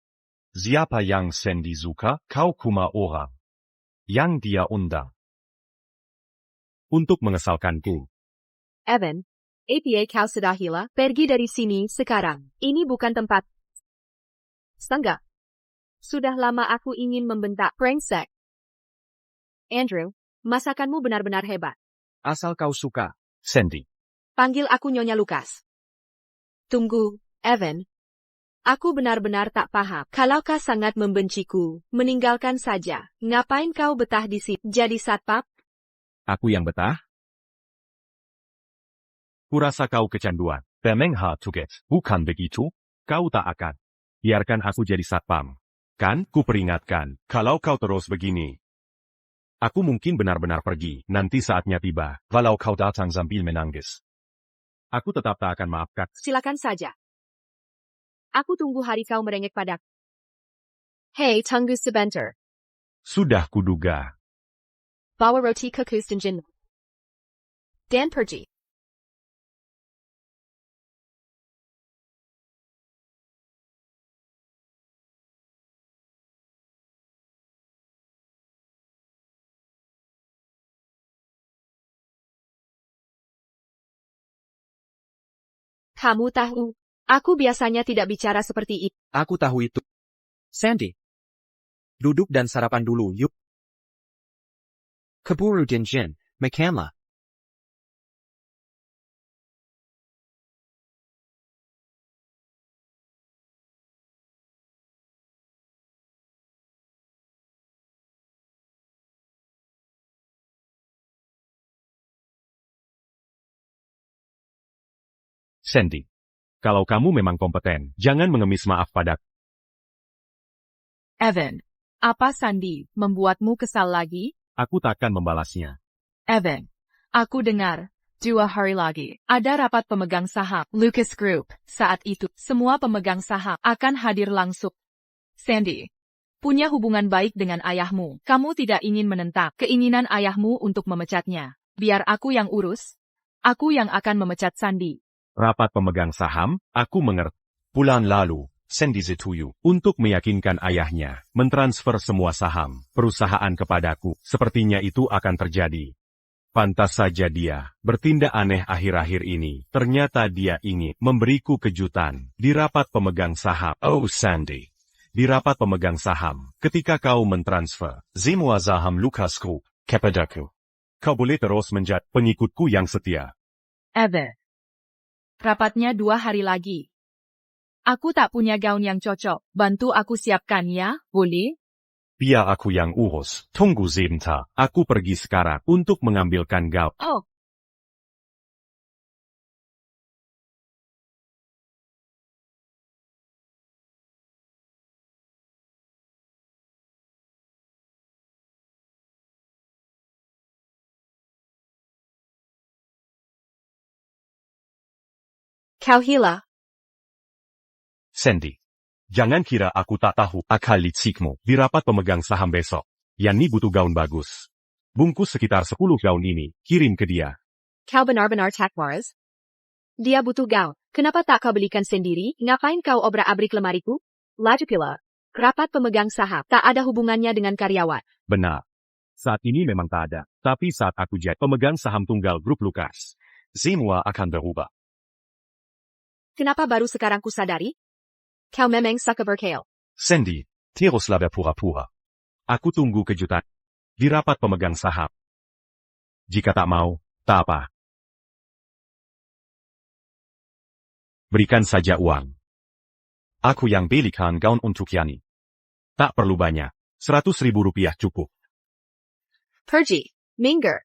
A: Siapa yang Sandy suka? Kau cuma orang yang dia undang untuk mengesalkanku.
B: Evan, APA kau sudah gila? Pergi dari sini sekarang. Ini bukan tempat. Setengah. Sudah lama aku ingin membentak brengsek. Andrew, masakanmu benar-benar hebat.
E: Asal kau suka.
A: Sandy,
B: Panggil aku Nyonya Lukas. Tunggu, Evan. Aku benar-benar tak paham. Kalau kau sangat membenciku, meninggalkan saja. Ngapain kau betah di sini jadi satpam?
E: Aku yang betah?
A: Kurasa kau kecanduan. Temeng hard to get. Bukan begitu? Kau tak akan. Biarkan aku jadi satpam. Kan, ku peringatkan, kalau kau terus begini. Aku mungkin benar-benar pergi. Nanti saatnya tiba. Walau kau datang sambil menangis. Aku tetap tak akan maafkan.
B: Silakan saja. Aku tunggu hari kau merengek padaku. Hey, tunggu sebentar.
A: Sudah kuduga.
B: Bawa roti ke kusten dan pergi. Kamu tahu, aku biasanya tidak bicara seperti itu.
E: Aku tahu itu. Sandy. Duduk dan sarapan dulu, yuk. Keburu dinjen, makanlah.
A: Sandy. Kalau kamu memang kompeten, jangan mengemis maaf padaku.
C: Evan, apa Sandy membuatmu kesal lagi?
A: Aku takkan membalasnya.
C: Evan, aku dengar, 2 hari lagi, ada rapat pemegang saham Lucas Group. Saat itu, semua pemegang saham akan hadir langsung. Sandy, punya hubungan baik dengan ayahmu. Kamu tidak ingin menentang keinginan ayahmu untuk memecatnya. Biar aku yang urus. Aku yang akan memecat Sandy.
A: Rapat pemegang saham, aku mengerti. Bulan lalu, Sandy Zituyu, untuk meyakinkan ayahnya, mentransfer semua saham perusahaan kepadaku. Sepertinya itu akan terjadi. Pantas saja dia bertindak aneh akhir-akhir ini. Ternyata dia ingin memberiku kejutan di rapat pemegang saham. Oh Sandy, di rapat pemegang saham, ketika kau mentransfer semua saham Lucas Group kepadaku, kau boleh terus menjadi pengikutku yang setia.
C: Evan. Rapatnya 2 hari lagi. Aku tak punya gaun yang cocok. Bantu aku siapkan ya, boleh?
A: Biar aku yang urus. Tunggu sebentar. Aku pergi sekarang untuk mengambilkan gaun.
C: Oh.
B: Kau hilang.
A: Sandy, jangan kira aku tak tahu akal licikmu di rapat pemegang saham besok. Yani butuh gaun bagus. Bungkus sekitar 10 gaun ini, kirim ke dia.
B: Kau benar-benar tak waras. Dia butuh gaun. Kenapa tak kau belikan sendiri? Ngapain kau obrak-abrik lemariku? Lagi pula, rapat pemegang saham tak ada hubungannya dengan karyawan.
A: Benar. Saat ini memang tak ada. Tapi saat aku jadi pemegang saham tunggal grup Lucas, semua akan berubah.
B: Kenapa baru sekarang ku sadari? Kau memang suka berkhayal.
A: Sandy, teruslah berpura-pura. Aku tunggu kejutan di rapat pemegang saham. Jika tak mau, tak apa. Berikan saja uang. Aku yang belikan gaun untuk Yani. Tak perlu banyak. 100.000 rupiah cukup.
B: Pergi, minggir.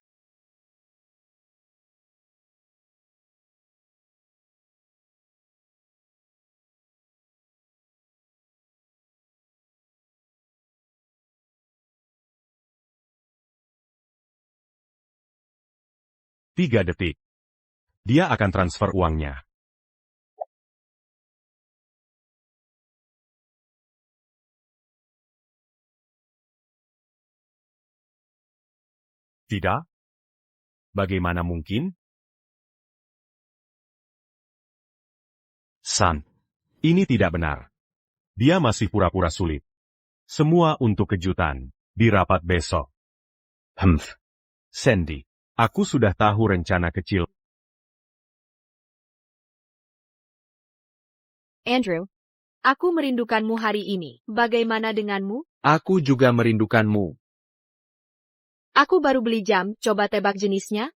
A: Tiga detik. Dia akan transfer uangnya. Tidak? Bagaimana mungkin? San, ini tidak benar. Dia masih pura-pura sulit. Semua untuk kejutan di rapat besok. Sandy, aku sudah tahu rencana kecil.
B: Andrew, aku merindukanmu hari ini. Bagaimana denganmu?
E: Aku juga merindukanmu.
B: Aku baru beli jam, coba tebak jenisnya?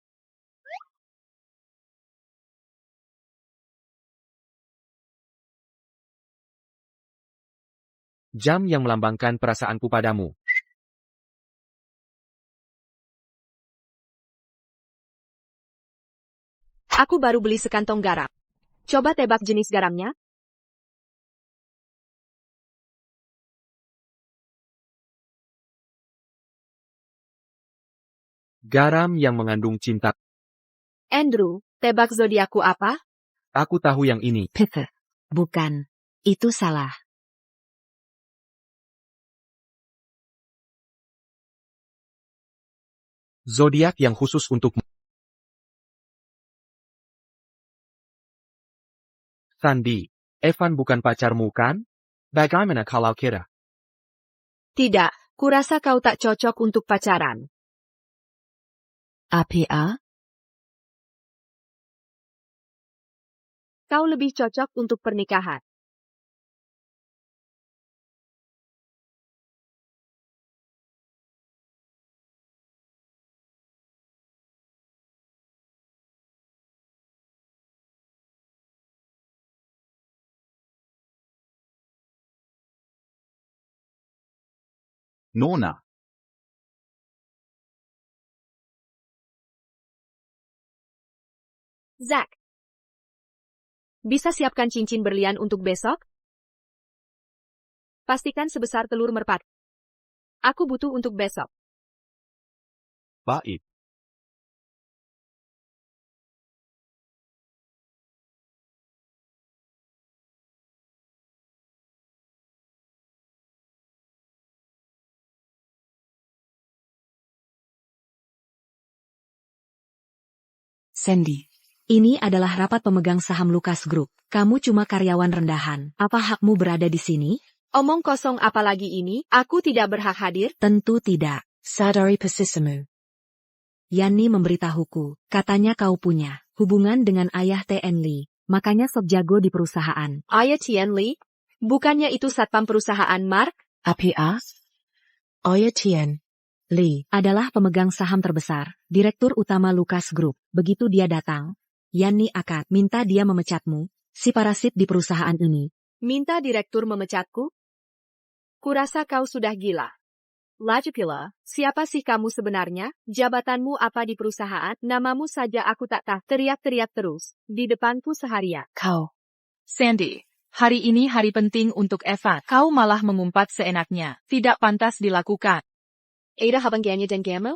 E: Jam yang melambangkan perasaanku padamu.
B: Aku baru beli sekantong garam. Coba tebak jenis garamnya.
E: Garam yang mengandung cinta.
B: Andrew, tebak zodiakku apa?
E: Aku tahu yang ini.
D: Pither. Bukan. Itu salah.
E: Zodiak yang khusus untukmu. Sandy, Evan bukan pacarmu kan? Bagaimana kalau kira?
B: Tidak, kurasa kau tak cocok untuk pacaran.
D: APA?
B: Kau lebih cocok untuk pernikahan.
G: Nona.
B: Zack. Bisa siapkan cincin berlian untuk besok? Pastikan sebesar telur merpati. Aku butuh untuk besok.
A: Baik.
D: Sandy. Ini adalah rapat pemegang saham Lucas Group. Kamu cuma karyawan rendahan. Apa hakmu berada di sini?
B: Omong kosong apalagi ini, aku tidak berhak hadir.
D: Tentu tidak. Sadari posisimu. Yani memberitahuku, katanya kau punya hubungan dengan ayah TN Lee. Makanya sok jago di perusahaan.
B: Ayah Tian Lee? Bukannya itu satpam perusahaan Mark?
D: APA? Ayah Tian Lee adalah pemegang saham terbesar, direktur utama Lucas Group. Begitu dia datang, Yani akan minta dia memecatmu, si parasit di perusahaan ini.
B: Minta direktur memecatku? Kurasa kau sudah gila. Lagi pula, siapa sih kamu sebenarnya? Jabatanmu apa di perusahaan? Namamu saja aku tak tahu. Teriak-teriak terus, di depanku seharian.
C: Kau. Sandy, hari ini hari penting untuk Evan. Kau malah mengumpat seenaknya. Tidak pantas dilakukan.
B: Ada habangnya dan kamu?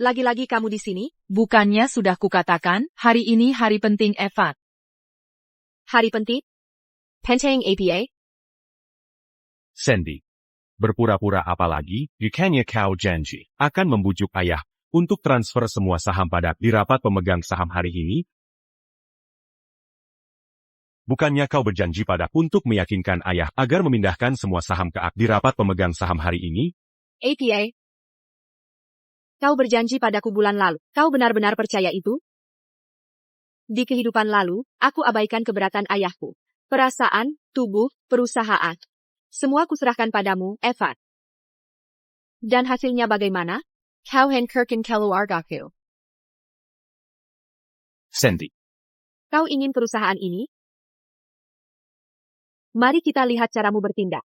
B: Lagi-lagi kamu di sini?
C: Bukannya sudah kukatakan, hari ini hari penting Evan.
B: Hari penting? Penting APA?
A: Sandy. Berpura-pura apa lagi? Bukannya kau janji akan membujuk ayah untuk transfer semua saham pada di rapat pemegang saham hari ini? Bukannya kau berjanji pada untuk meyakinkan ayah agar memindahkan semua saham ke di rapat pemegang saham hari ini?
B: APA? Kau berjanji padaku bulan lalu. Kau benar-benar percaya itu? Di kehidupan lalu, aku abaikan keberatan ayahku. Perasaan, tubuh, perusahaan. Semua kuserahkan padamu, Evan. Dan hasilnya bagaimana? Kau hancurkan keluargaku.
A: Sandy.
B: Kau ingin perusahaan ini? Mari kita lihat caramu bertindak.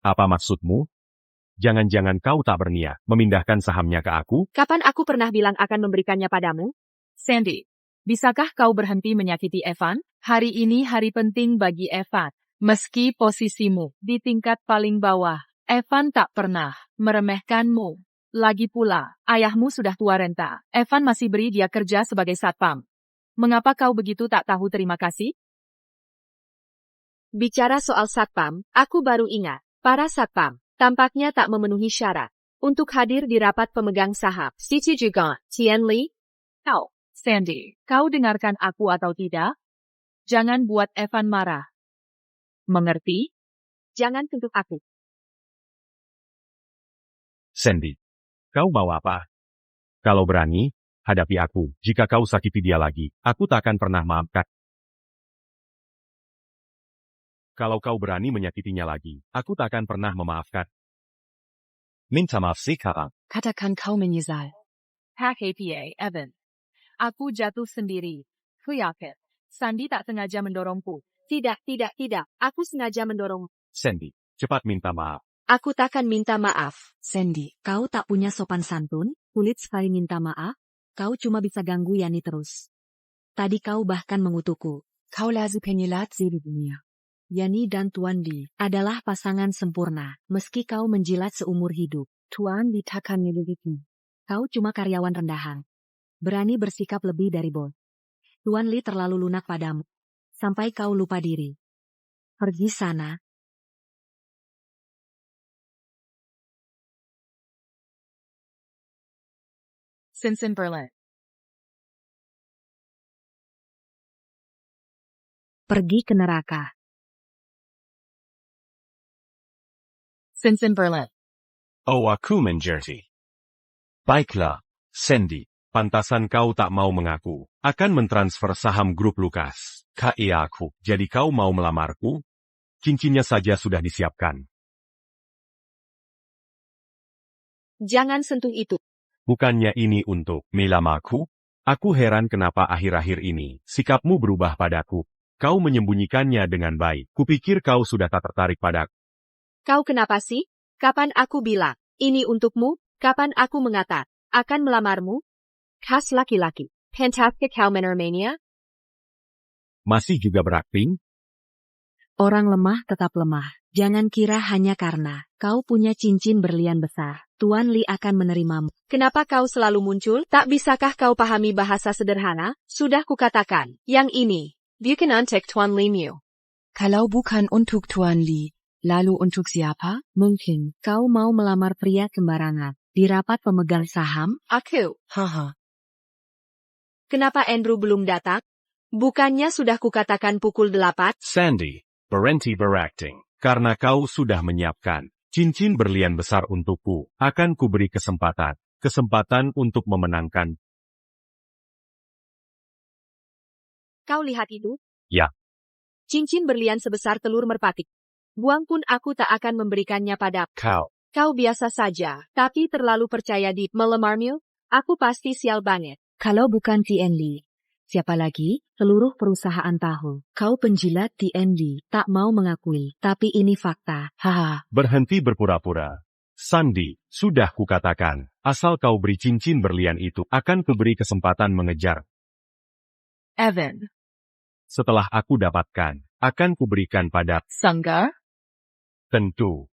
A: Apa maksudmu? Jangan-jangan kau tak berniat memindahkan sahamnya ke aku?
B: Kapan aku pernah bilang akan memberikannya padamu?
C: Sandy, bisakah kau berhenti menyakiti Evan? Hari ini hari penting bagi Evan. Meski posisimu di tingkat paling bawah, Evan tak pernah meremehkanmu. Lagi pula, ayahmu sudah tua renta. Evan masih beri dia kerja sebagai satpam. Mengapa kau begitu tak tahu terima kasih?
B: Bicara soal satpam, aku baru ingat. Para satpam tampaknya tak memenuhi syarat untuk hadir di rapat pemegang saham. Cici juga, Tian Lee.
C: Kau, Sandy, kau dengarkan aku atau tidak? Jangan buat Evan marah. Mengerti?
B: Jangan sentuh aku.
A: Sandy. Kau mau apa? Kalau berani, hadapi aku. Jika kau sakiti dia lagi, aku tak akan pernah maafkan. Kalau kau berani menyakitinya lagi, aku tak akan pernah memaafkan. Minta maaf sekarang.
C: Katakan kau menyesal. Hak APA, Evan. Aku jatuh sendiri. Ku yakin. Sandy tak sengaja mendorongku.
B: Tidak, tidak, tidak. Aku sengaja mendorong.
A: Sandy, cepat minta maaf.
B: Aku takkan minta maaf.
D: Sandy, kau tak punya sopan santun? Kulit sekali minta maaf? Kau cuma bisa ganggu Yani terus. Tadi kau bahkan mengutukku. Kau lazim penyilat di dunia. Yani dan Tuan Li adalah pasangan sempurna, meski kau menjilat seumur hidup. Tuan Li takkan memilikimu. Kau cuma karyawan rendahan. Berani bersikap lebih dari bos. Tuan Li terlalu lunak padamu. Sampai kau lupa diri. Pergi sana.
C: Sinsen Berlin.
D: Pergi ke neraka.
C: Sinsen Berlin.
A: Oh, aku mengerti. Baiklah, Sandy. Pantasan kau tak mau mengaku. Akan mentransfer saham grup Lukas ke aku. Jadi kau mau melamarku? Cincinnya saja sudah disiapkan.
B: Jangan sentuh itu.
A: Bukannya ini untuk melamarku? Aku heran kenapa akhir-akhir ini sikapmu berubah padaku. Kau menyembunyikannya dengan baik. Kupikir kau sudah tak tertarik padaku.
B: Kau kenapa sih? Kapan aku bilang, ini untukmu? Kapan aku mengata, akan melamarmu? Khas laki-laki. Fantastic Mania?
A: Masih juga berakting?
D: Orang lemah tetap lemah. Jangan kira hanya karena kau punya cincin berlian besar, Tuan Li akan menerimamu.
B: Kenapa kau selalu muncul? Tak bisakah kau pahami bahasa sederhana? Sudah kukatakan, yang ini. Bukan untuk Tuan Li Mu.
D: Kalau bukan untuk Tuan Li, lalu untuk siapa? Mungkin kau mau melamar pria sembarangan di rapat pemegang saham?
B: Aku.
D: Haha.
B: Kenapa Andrew belum datang? Bukannya sudah kukatakan pukul 8?
A: Sandy, berhenti berakting. Karena kau sudah menyiapkan cincin berlian besar untukku, akan kuberi kesempatan. Kesempatan untuk memenangkan.
B: Kau lihat itu?
A: Ya.
B: Cincin berlian sebesar telur merpati. Buang pun aku tak akan memberikannya pada
A: Kau.
B: Kau biasa saja, tapi terlalu percaya di melamarmu. Aku pasti sial banget.
D: Kalau bukan Tien Li, siapa lagi? Seluruh perusahaan tahu. Kau penjilat Tien Li, tak mau mengakui. Tapi ini fakta. Haha.
A: Berhenti berpura-pura. Sandy, sudah kukatakan, asal kau beri cincin berlian itu, akan kuberi kesempatan mengejar.
C: Evan.
A: Setelah aku dapatkan, akan kuberikan pada
C: Sanggar.
A: tentu.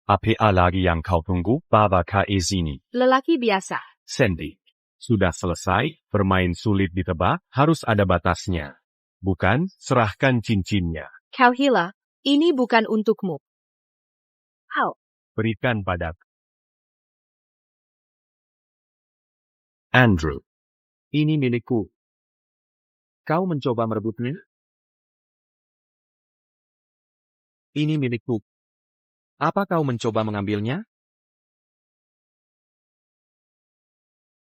A: Apa lagi yang kau tunggu, Baba Kaizini?
B: Lelaki biasa.
A: Sandy. Sudah selesai, bermain sulit ditebak, harus ada batasnya. Bukan, serahkan cincinnya.
B: Kau hila, ini bukan untukmu. Kau.
A: Berikan padaku. Andrew.
E: Ini milikku. Kau mencoba merebutnya? Ini milikku. Apa kau mencoba mengambilnya?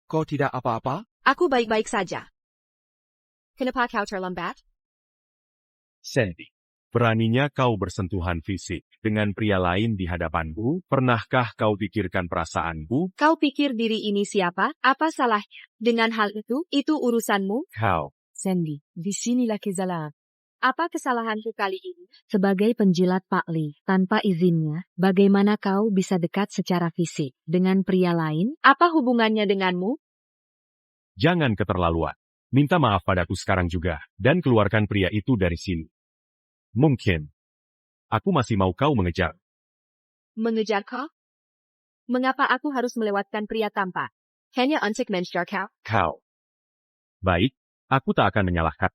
E: Kau tidak apa-apa?
B: Aku baik-baik saja. Kenapa kau terlambat?
A: Sandy. Beraninya kau bersentuhan fisik dengan pria lain di hadapanku? Pernahkah kau pikirkan perasaanku?
B: Kau pikir diri ini siapa? Apa salahnya? Dengan hal itu urusanmu.
A: Kau.
D: Sandy, disinilah kesalahan.
B: Apa kesalahanku kali ini?
D: Sebagai penjilat Pak Li, tanpa izinnya, bagaimana kau bisa dekat secara fisik dengan pria lain?
B: Apa hubungannya denganmu?
A: Jangan keterlaluan. Minta maaf padaku sekarang juga, dan keluarkan pria itu dari sini. Mungkin. Aku masih mau kau mengejar.
B: Mengejar kau? Mengapa aku harus melewatkan pria tampan? Hanya untuk mengejar kau?
A: Kau. Baik, aku tak akan menyalahkan.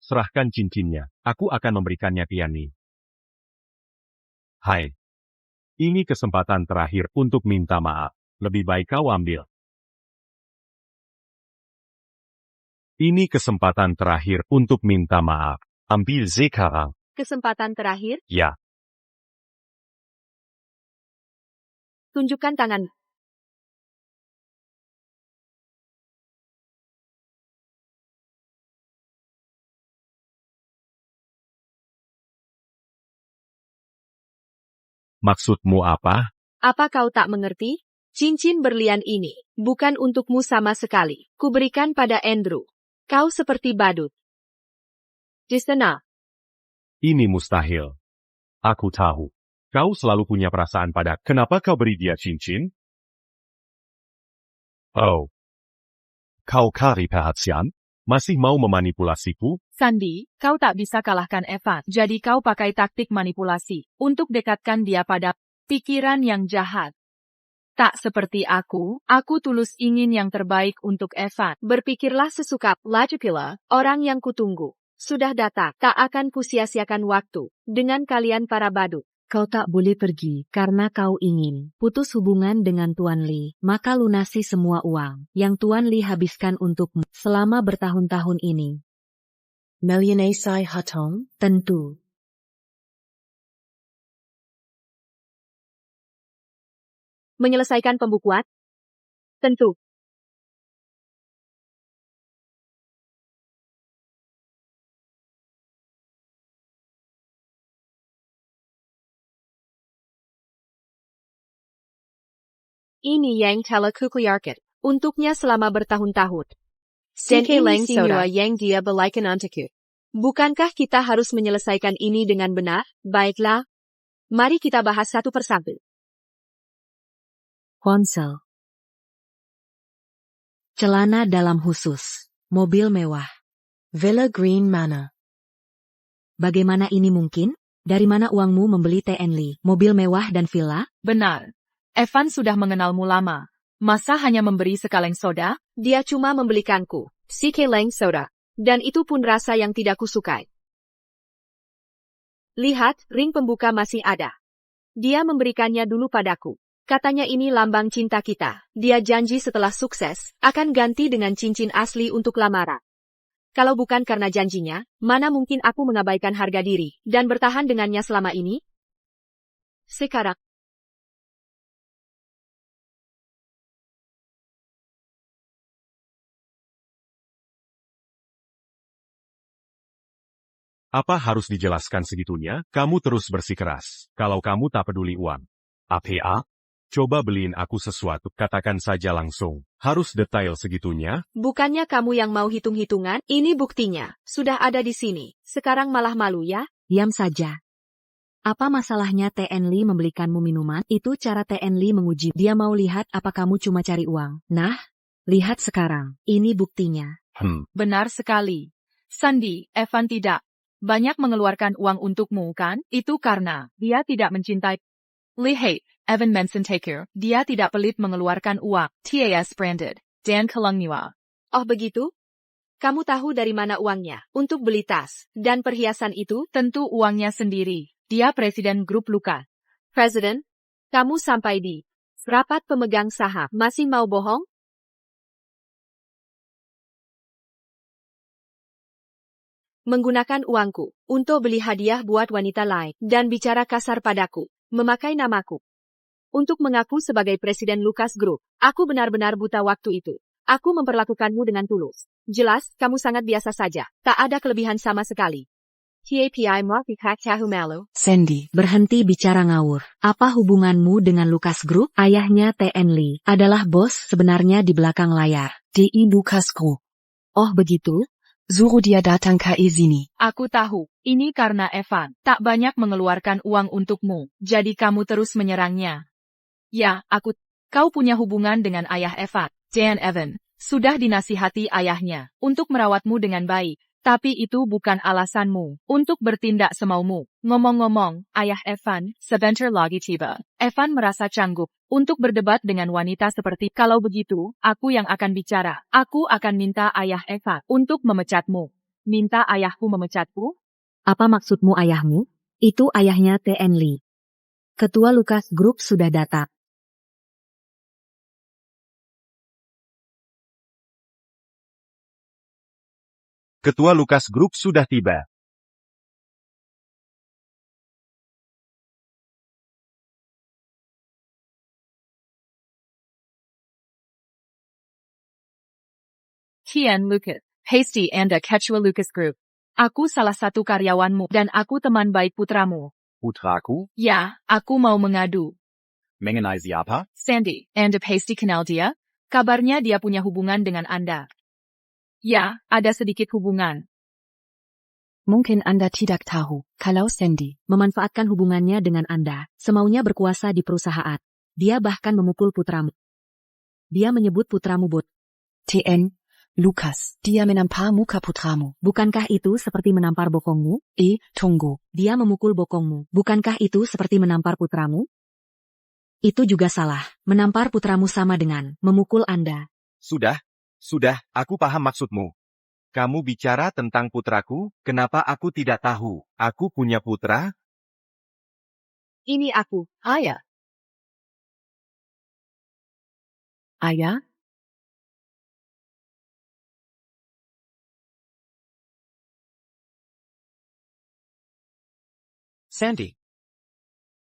A: Serahkan cincinnya, aku akan memberikannya Yani. Hai. Ini kesempatan terakhir untuk minta maaf. Lebih baik kau ambil. Ini kesempatan terakhir untuk minta maaf. Ambil sekarang.
B: Kesempatan terakhir?
A: Ya.
B: Tunjukkan tangan.
A: Maksudmu apa?
B: Apa kau tak mengerti? Cincin berlian ini bukan untukmu sama sekali. Kuberikan pada Andrew. Kau seperti badut. Di sana.
A: Ini mustahil. Aku tahu. Kau selalu punya perasaan pada kenapa kau beri dia cincin? Oh. Kau cari perhatian? Masih mau memanipulasiku?
C: Sandy, kau tak bisa kalahkan Evan. Jadi kau pakai taktik manipulasi untuk dekatkan dia pada pikiran yang jahat. Tak seperti aku tulus ingin yang terbaik untuk Evan.
B: Berpikirlah sesuka, lagi pula, orang yang kutunggu. Sudah datang, tak akan kusia-siakan waktu dengan kalian para badut.
D: Kau tak boleh pergi karena kau ingin putus hubungan dengan Tuan Lee. Maka lunasi semua uang yang Tuan Lee habiskan untukmu selama bertahun-tahun ini. Melunasi hutang? Tentu.
B: Menyelesaikan pembukuan? Tentu. Ini yang telah kukliarkan untuknya selama bertahun-tahun. Dan ini semua yang dia belikan untukku. Bukankah kita harus menyelesaikan ini dengan benar? Baiklah. Mari kita bahas satu persatu.
D: Ponsel. Celana dalam khusus. Mobil mewah. Villa Green Manor. Bagaimana ini mungkin? Dari mana uangmu membeli TN Lee, mobil mewah dan villa?
C: Benar. Evan sudah mengenalmu lama. Masa hanya memberi sekaleng soda?
B: Dia cuma membelikanku sekeleng soda. Dan itu pun rasa yang tidak kusukai. Lihat, ring pembuka masih ada. Dia memberikannya dulu padaku. Katanya ini lambang cinta kita. Dia janji setelah sukses, akan ganti dengan cincin asli untuk lamaran. Kalau bukan karena janjinya, mana mungkin aku mengabaikan harga diri dan bertahan dengannya selama ini? Sekarang,
A: Apa harus dijelaskan segitunya? Kamu terus bersikeras. Kalau kamu tak peduli uang. Apa? Coba beliin aku sesuatu, katakan saja langsung. Harus detail segitunya?
B: bukannya kamu yang mau hitung-hitungan? Ini buktinya. Sudah ada di sini. Sekarang malah malu ya?
D: Diam saja. Apa masalahnya TN Lee membelikanmu minuman? Itu cara TN Lee menguji. Dia mau lihat apa kamu cuma cari uang. Nah, lihat sekarang. Ini buktinya.
C: Benar sekali. Sandy, Evan tidak banyak mengeluarkan uang untukmu kan? Itu karena dia tidak mencintai Lee. Hey, Evan Manson Taker, dia tidak pelit mengeluarkan uang. TAS branded. Dan Kalangniwa.
B: Oh begitu? Kamu tahu dari mana uangnya untuk beli tas dan perhiasan itu?
C: Tentu uangnya sendiri. Dia presiden grup Lukas.
B: Presiden, kamu sampai di rapat pemegang saham. Masih mau bohong? Menggunakan uangku untuk beli hadiah buat wanita lain dan bicara kasar padaku, memakai namaku. Untuk mengaku sebagai presiden Lukas Group, aku benar-benar buta waktu itu. Aku memperlakukanmu dengan tulus. Jelas, kamu sangat biasa saja. Tak ada kelebihan sama sekali. TAPI Mafika Kahumalu.
D: Sandy, berhenti bicara ngawur. Apa hubunganmu dengan Lukas Group? Ayahnya TN Lee adalah bos sebenarnya di belakang layar. Di Lukas Group. Oh begitu? Suruh dia datang ke sini.
C: Aku tahu, ini karena Evan tak banyak mengeluarkan uang untukmu, jadi kamu terus menyerangnya. Ya, kau punya hubungan dengan ayah Evan, Dan Evan. Sudah dinasihati ayahnya untuk merawatmu dengan baik, tapi itu bukan alasanmu untuk bertindak semaumu. Ngomong-ngomong, ayah Evan sebentar lagi tiba. Evan merasa canggung untuk berdebat dengan wanita seperti kalau begitu, aku yang akan bicara. Aku akan minta ayah Evan untuk memecatmu. Minta ayahku memecatku?
D: Apa maksudmu ayahmu? Itu ayahnya TN Lee. Ketua Lukas Group sudah datang.
F: Ketua Lukas Group sudah tiba.
C: Kian Lucas, Hasty Anda Ketua Lucas Group. Aku salah satu karyawanmu dan aku teman baik putramu.
G: Putraku,
C: Ya, aku mau mengadu.
G: mengenai siapa?
C: Sandy, Anda pasti kenal dia? Kabarnya dia punya hubungan dengan Anda. Ya, ada sedikit hubungan.
D: Mungkin Anda tidak tahu, kalau Sandy memanfaatkan hubungannya dengan Anda, semaunya berkuasa di perusahaan. Dia bahkan memukul putramu. Dia menyebut putramu bot. TN, Lukas, dia menampar muka putramu. Bukankah itu seperti menampar bokongmu? Tunggu. Dia memukul bokongmu. Bukankah itu seperti menampar putramu? Itu juga salah. Menampar putramu sama dengan memukul Anda.
F: Sudah, aku paham maksudmu. Kamu bicara tentang putraku, kenapa aku tidak tahu? Aku punya putra?
B: Ini aku.
C: Ayah. Ayah?
E: Sandy,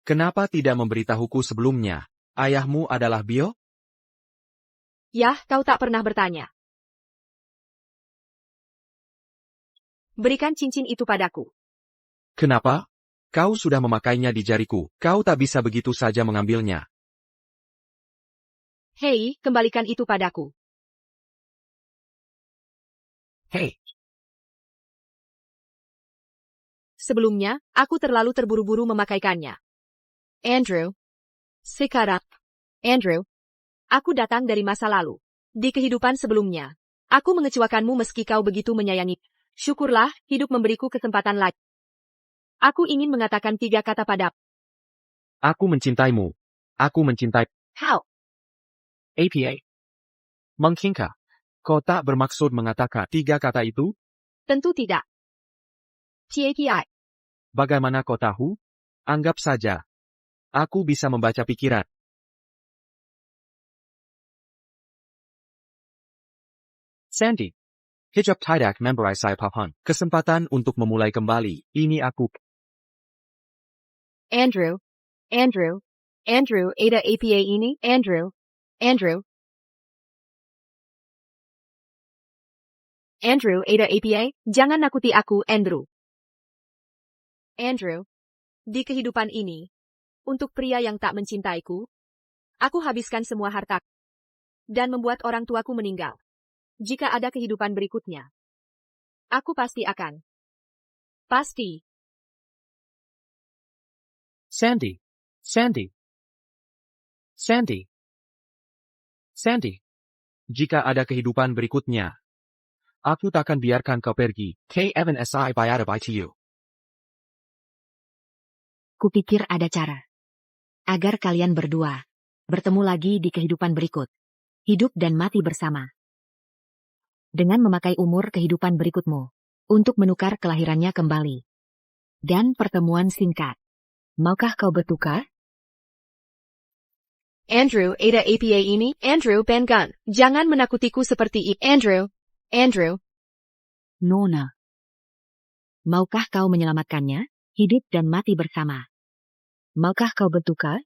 E: kenapa tidak memberitahuku sebelumnya? Ayahmu adalah Bio?
B: Yah, kau tak pernah bertanya. Berikan cincin itu padaku.
E: Kenapa? Kau sudah memakainya di jariku. Kau tak bisa begitu saja mengambilnya.
B: Hei, kembalikan itu padaku.
E: Hei,
B: Sebelumnya, aku terlalu terburu-buru memakaikannya. Andrew. Sekarang. Andrew. Aku datang dari masa lalu. Di kehidupan sebelumnya. Aku mengecewakanmu meski kau begitu menyayangi. Syukurlah, hidup memberiku kesempatan lagi. Aku ingin mengatakan 3 kata padamu.
E: aku mencintaimu. Aku mencintai
B: How?
E: APA. Mungkinkah kau tak bermaksud mengatakan 3 kata itu?
B: Tentu tidak. TAPI.
E: Bagaimana kau tahu? Anggap saja. Aku bisa membaca pikiran. Sandy. Hijab tidak memberi saya paham. Kesempatan untuk memulai kembali. Ini aku.
B: Andrew. Andrew. Andrew, ada APA ini? Andrew. Andrew. Andrew, ada APA? Jangan nakuti aku, Andrew. Andrew. Di kehidupan ini, untuk pria yang tak mencintaiku, aku habiskan semua harta dan membuat orang tuaku meninggal. Jika ada kehidupan berikutnya, aku pasti akan. Pasti.
E: Sandy. Sandy. Sandy. Sandy. Jika ada kehidupan berikutnya, aku takkan biarkan kau pergi. Kevin SI bayar by to you.
D: Kupikir ada cara. Agar kalian berdua bertemu lagi di kehidupan berikut. Hidup dan mati bersama. Dengan memakai umur kehidupan berikutmu. Untuk menukar kelahirannya kembali. Dan pertemuan singkat. Maukah kau bertukar?
B: Andrew, ada APA ini? Andrew, Pengun. Jangan menakutiku seperti itu. Andrew. Andrew.
D: Nona. Maukah kau menyelamatkannya? Hidup dan mati bersama. Maukah kau bertukar?